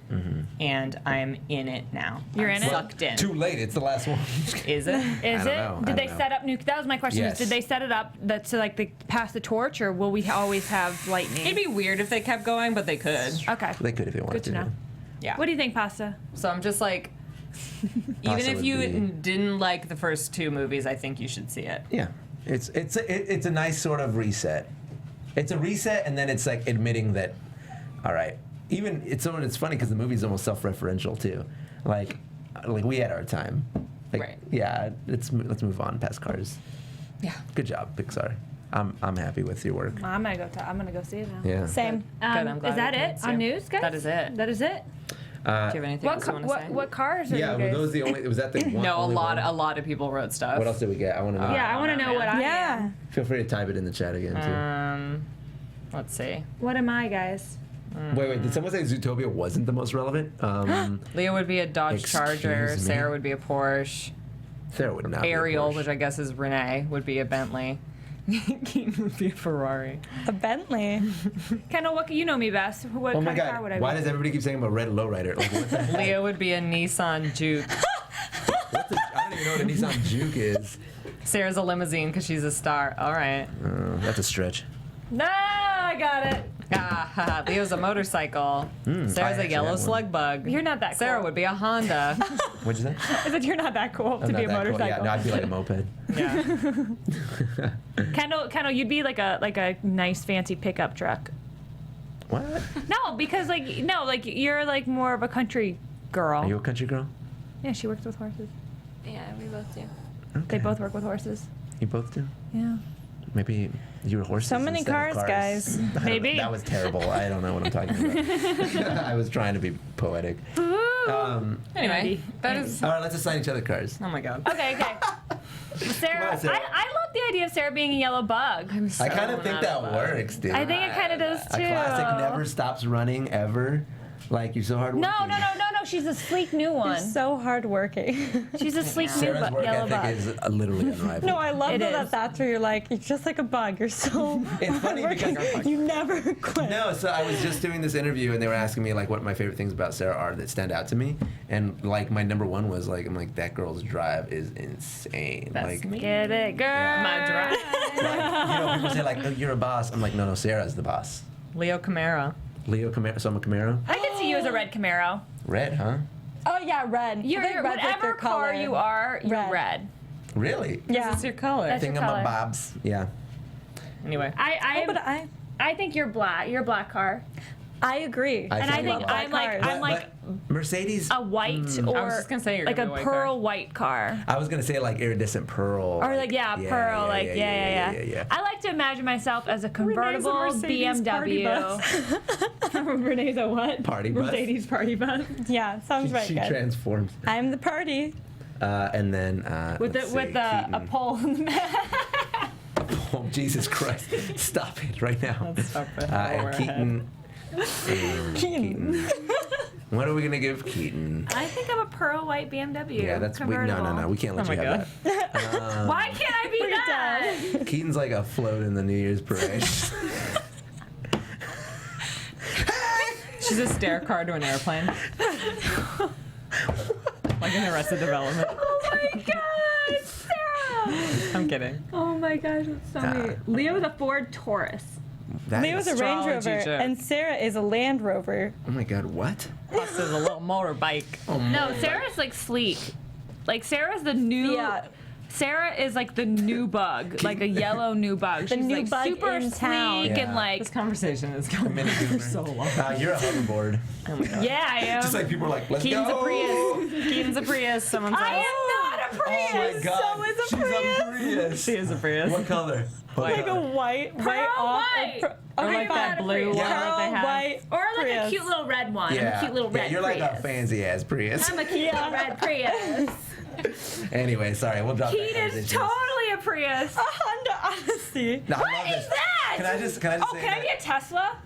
Speaker 1: and I'm in it now.
Speaker 4: You're in it?
Speaker 1: Sucked in.
Speaker 3: Too late. It's the last one.
Speaker 1: Is it?
Speaker 4: Is it? Did they set up new? That was my question.
Speaker 3: Yes.
Speaker 4: Did they set it up to like they pass the torch, or will we always have lightning?
Speaker 1: It'd be weird if they kept going, but they could.
Speaker 4: Okay.
Speaker 3: They could if they wanted
Speaker 4: Good to know.
Speaker 1: Yeah.
Speaker 4: What do you think, Pasta?
Speaker 1: So I'm just like, even if you didn't like the first 2 movies, I think you should see it.
Speaker 3: Yeah. It's a nice sort of reset. It's a reset, and then it's like admitting that, all right. Even it's funny because the movie's almost self-referential too. Like we had our time. Like,
Speaker 1: right.
Speaker 3: Yeah. Let's move on past Cars.
Speaker 1: Yeah.
Speaker 3: Good job, Pixar. I'm happy with your work.
Speaker 4: I'm gonna go see it now.
Speaker 3: Yeah.
Speaker 5: Same.
Speaker 1: Good, I'm glad
Speaker 4: is that
Speaker 1: we
Speaker 4: it
Speaker 1: can
Speaker 4: on
Speaker 1: see
Speaker 4: news, guys?
Speaker 1: That is it.
Speaker 4: That is it.
Speaker 1: Do you have anything else you want to say?
Speaker 4: What cars are you guys?
Speaker 3: Were those the only? Was that the one?
Speaker 1: No,
Speaker 3: only one?
Speaker 1: a lot of people wrote stuff.
Speaker 3: What else did we get? I want to know.
Speaker 4: Yeah, I want to know what I am.
Speaker 3: Feel free to type it in the chat again too.
Speaker 1: Let's see.
Speaker 4: What am I, guys?
Speaker 3: Wait. Did someone say Zootopia wasn't the most relevant?
Speaker 1: Leo would be a Dodge Charger.
Speaker 3: Excuse me?
Speaker 1: Sarah would be a Porsche.
Speaker 3: Sarah would not.
Speaker 1: Ariel,
Speaker 3: be a Porsche.
Speaker 1: which I guess is Renee, would be a Bentley. Keetin would be a Ferrari.
Speaker 5: A Bentley.
Speaker 4: Kendall, what you know me best? What
Speaker 3: Oh my
Speaker 4: kind of car would
Speaker 3: God!
Speaker 4: I
Speaker 3: Why
Speaker 4: be?
Speaker 3: does everybody keep saying about red lowrider? Like, what the heck?
Speaker 1: Leo would be a Nissan Juke.
Speaker 3: I don't even know what a Nissan Juke is.
Speaker 1: Sarah's a limousine because she's a star. All right.
Speaker 3: That's a stretch.
Speaker 4: No, I got it.
Speaker 1: Leo's a motorcycle. Sarah's a yellow slug bug.
Speaker 4: You're not that cool.
Speaker 1: Sarah would be a Honda.
Speaker 3: What'd you say?
Speaker 4: I said you're not that cool to be a motorcycle.
Speaker 3: Cool. Yeah, no, I'd be like a moped.
Speaker 1: Yeah.
Speaker 4: Kendall, you'd be like a nice fancy pickup truck.
Speaker 3: What?
Speaker 4: No, because you're like more of a country girl.
Speaker 3: Are you a country girl?
Speaker 4: Yeah, she works with horses.
Speaker 10: Yeah, we both do.
Speaker 3: Okay.
Speaker 4: They both work with horses.
Speaker 3: You both do?
Speaker 4: Yeah.
Speaker 3: Maybe you were horses.
Speaker 5: So many
Speaker 3: instead of
Speaker 5: cars, guys.
Speaker 4: Maybe.
Speaker 3: That was terrible. I don't know what I'm talking about. I was trying to be poetic.
Speaker 1: Anyway, that is.
Speaker 3: All right, let's assign each other cars.
Speaker 1: Oh my God.
Speaker 4: Okay. Sarah,
Speaker 3: on, Sarah.
Speaker 4: I love the idea of Sarah being a yellow bug.
Speaker 3: I kind of think that works, dude.
Speaker 4: I think it kind of does too.
Speaker 3: A classic never stops running ever. Like, you're so hard working.
Speaker 4: No. She's a sleek new one.
Speaker 5: You're so hardworking.
Speaker 4: She's a sleek new
Speaker 3: Sarah's work
Speaker 4: yellow
Speaker 3: ethic
Speaker 4: bug.
Speaker 3: is literally unrivaled.
Speaker 5: No, I love
Speaker 4: It
Speaker 5: that
Speaker 4: is.
Speaker 5: that's where you're like, you're just like a bug. You're so
Speaker 3: It's funny because
Speaker 5: you never quit.
Speaker 3: No, so I was just doing this interview and they were asking me like what my favorite things about Sarah are that stand out to me, and like my number one was like, I'm like, that girl's drive is insane.
Speaker 1: That's
Speaker 3: like,
Speaker 1: me.
Speaker 4: Get it, girl.
Speaker 1: My drive.
Speaker 3: you know, people say like, oh, you're a boss. I'm like, no, Sarah's the boss.
Speaker 1: Leo Camaro.
Speaker 3: Leo Camaro, so I'm a Camaro.
Speaker 4: I can see you as a red Camaro.
Speaker 3: Red, huh?
Speaker 5: Oh yeah, red.
Speaker 4: You're
Speaker 5: I think red's like
Speaker 4: whatever
Speaker 5: your
Speaker 4: car
Speaker 5: color.
Speaker 4: you are, you're red.
Speaker 3: Really?
Speaker 5: Yeah.
Speaker 1: It's your color.
Speaker 4: That's your color.
Speaker 3: Thingamabobs. Yeah.
Speaker 1: Anyway.
Speaker 4: I think you're black. You're a black car.
Speaker 5: I agree.
Speaker 4: And I think I'm like
Speaker 3: Mercedes.
Speaker 4: a white or
Speaker 1: I was just gonna say you're
Speaker 4: like
Speaker 1: gonna
Speaker 4: a
Speaker 1: be a white
Speaker 4: pearl white car.
Speaker 3: I was gonna say like iridescent pearl.
Speaker 4: Or like pearl,
Speaker 3: yeah.
Speaker 4: I like to imagine myself as a convertible
Speaker 1: Mercedes party
Speaker 4: BMW. Renee's a what?
Speaker 3: Party bus.
Speaker 4: Mercedes party bus.
Speaker 5: Yeah, sounds right.
Speaker 3: She
Speaker 5: Good.
Speaker 3: transforms.
Speaker 5: I'm the party.
Speaker 3: And then
Speaker 4: With a pole in the back.
Speaker 3: Oh, Jesus Christ! Stop it right now.
Speaker 1: Let's stop it.
Speaker 3: And Keetin. What are we gonna give Keetin?
Speaker 4: I think I'm a pearl white BMW.
Speaker 3: Yeah, that's no. We can't let you have that.
Speaker 4: Why can't I be that?
Speaker 3: Keaton's like a float in the New Year's parade.
Speaker 1: She's a stair car to an airplane. Like in Arrested Development.
Speaker 4: Oh my God, Sarah!
Speaker 1: I'm kidding.
Speaker 4: Oh my gosh, that's so neat. Leo's a Ford Taurus.
Speaker 5: Leo's a Range Rover,
Speaker 1: Astrology
Speaker 5: and Sarah is a Land Rover.
Speaker 3: Oh my God, what?
Speaker 1: Plus there's a little motorbike.
Speaker 4: No, Sarah's like sleek. Like Sarah's the new.
Speaker 5: Yeah.
Speaker 4: Sarah is like the new bug, like a yellow new bug.
Speaker 5: The
Speaker 4: She's
Speaker 5: new
Speaker 4: like
Speaker 5: bug
Speaker 4: super
Speaker 5: in
Speaker 4: sleek
Speaker 5: town.
Speaker 4: and
Speaker 3: Yeah.
Speaker 4: like.
Speaker 1: This conversation is going
Speaker 3: Mini
Speaker 1: on for
Speaker 3: Cooper.
Speaker 1: so long.
Speaker 3: You're a hoverboard.
Speaker 1: Oh my God.
Speaker 4: Yeah, I am.
Speaker 3: Just like people are like, let's
Speaker 1: Keaton's
Speaker 3: go.
Speaker 1: a Prius. Keaton's a Prius. Someone says.
Speaker 4: I am not a Prius.
Speaker 3: Oh my God.
Speaker 5: So is a Prius.
Speaker 1: She is a Prius.
Speaker 3: What color?
Speaker 5: Like a white off.
Speaker 1: Or like that blue one that they have.
Speaker 5: White
Speaker 4: Or like
Speaker 5: Prius.
Speaker 4: a cute little red one.
Speaker 3: Yeah.
Speaker 4: A cute little red
Speaker 3: You're
Speaker 4: Prius.
Speaker 3: like a fancy ass Prius.
Speaker 4: I'm a cute little red Prius.
Speaker 3: Anyway, sorry, we'll drop that
Speaker 4: Keetin's
Speaker 3: conversation.
Speaker 4: totally a Prius.
Speaker 5: A Honda Odyssey.
Speaker 3: No, I
Speaker 4: What
Speaker 3: love
Speaker 4: is
Speaker 3: this.
Speaker 4: that?
Speaker 3: Can I just
Speaker 4: Oh,
Speaker 3: say
Speaker 4: can I
Speaker 3: that-
Speaker 4: be a Tesla?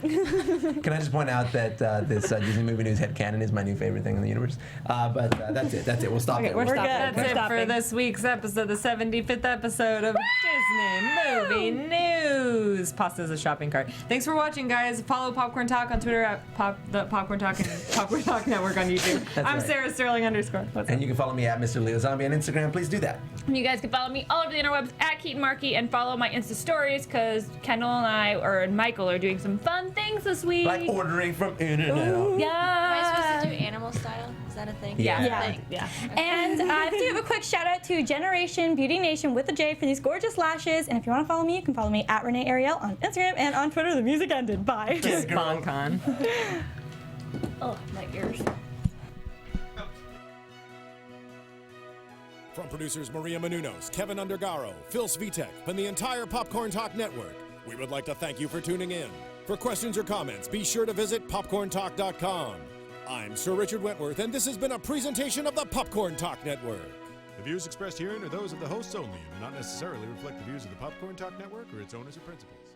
Speaker 3: Can I just point out that this Disney Movie News headcanon is my new favorite thing in the universe? But that's it. That's it. We'll stop
Speaker 5: Okay,
Speaker 3: there.
Speaker 5: we're
Speaker 3: We'll stop
Speaker 5: good.
Speaker 3: there.
Speaker 1: That's it for this week's episode, the 75th episode of Disney Movie News. Pasta's a shopping cart. Thanks for watching, guys. Follow Popcorn Talk on Twitter at the Popcorn Talk and Popcorn Talk Network on YouTube.
Speaker 3: That's
Speaker 1: I'm
Speaker 3: right.
Speaker 1: Sarah Sterling _ What's
Speaker 3: And
Speaker 1: up?
Speaker 3: you can follow me at Mr. Leo Zombie on Instagram. Please do that.
Speaker 4: And you guys can follow me all over the interwebs at Keetin Marchi and follow my Insta stories because Kendall and I and Michael are doing some fun things this week.
Speaker 3: Like ordering from In-N-Out.
Speaker 4: Yeah.
Speaker 10: Am I supposed to do animal style? Is that a thing?
Speaker 3: Yeah.
Speaker 5: Yeah. And I do have a quick shout out to Generation Beauty Nation with a J for these gorgeous lashes. And if you want to follow me, you can follow me at Renee Ariel on Instagram and on Twitter. The music ended. Bye.
Speaker 1: BonCon.
Speaker 4: Oh, my ears.
Speaker 2: From producers Maria Menounos, Kevin Undergaro, Phil Svitek, and the entire Popcorn Talk Network, we would like to thank you for tuning in. For questions or comments, be sure to visit PopcornTalk.com. I'm Sir Richard Wentworth, and this has been a presentation of the Popcorn Talk Network.
Speaker 15: The views expressed herein are those of the hosts only and do not necessarily reflect the views of the Popcorn Talk Network or its owners or principals.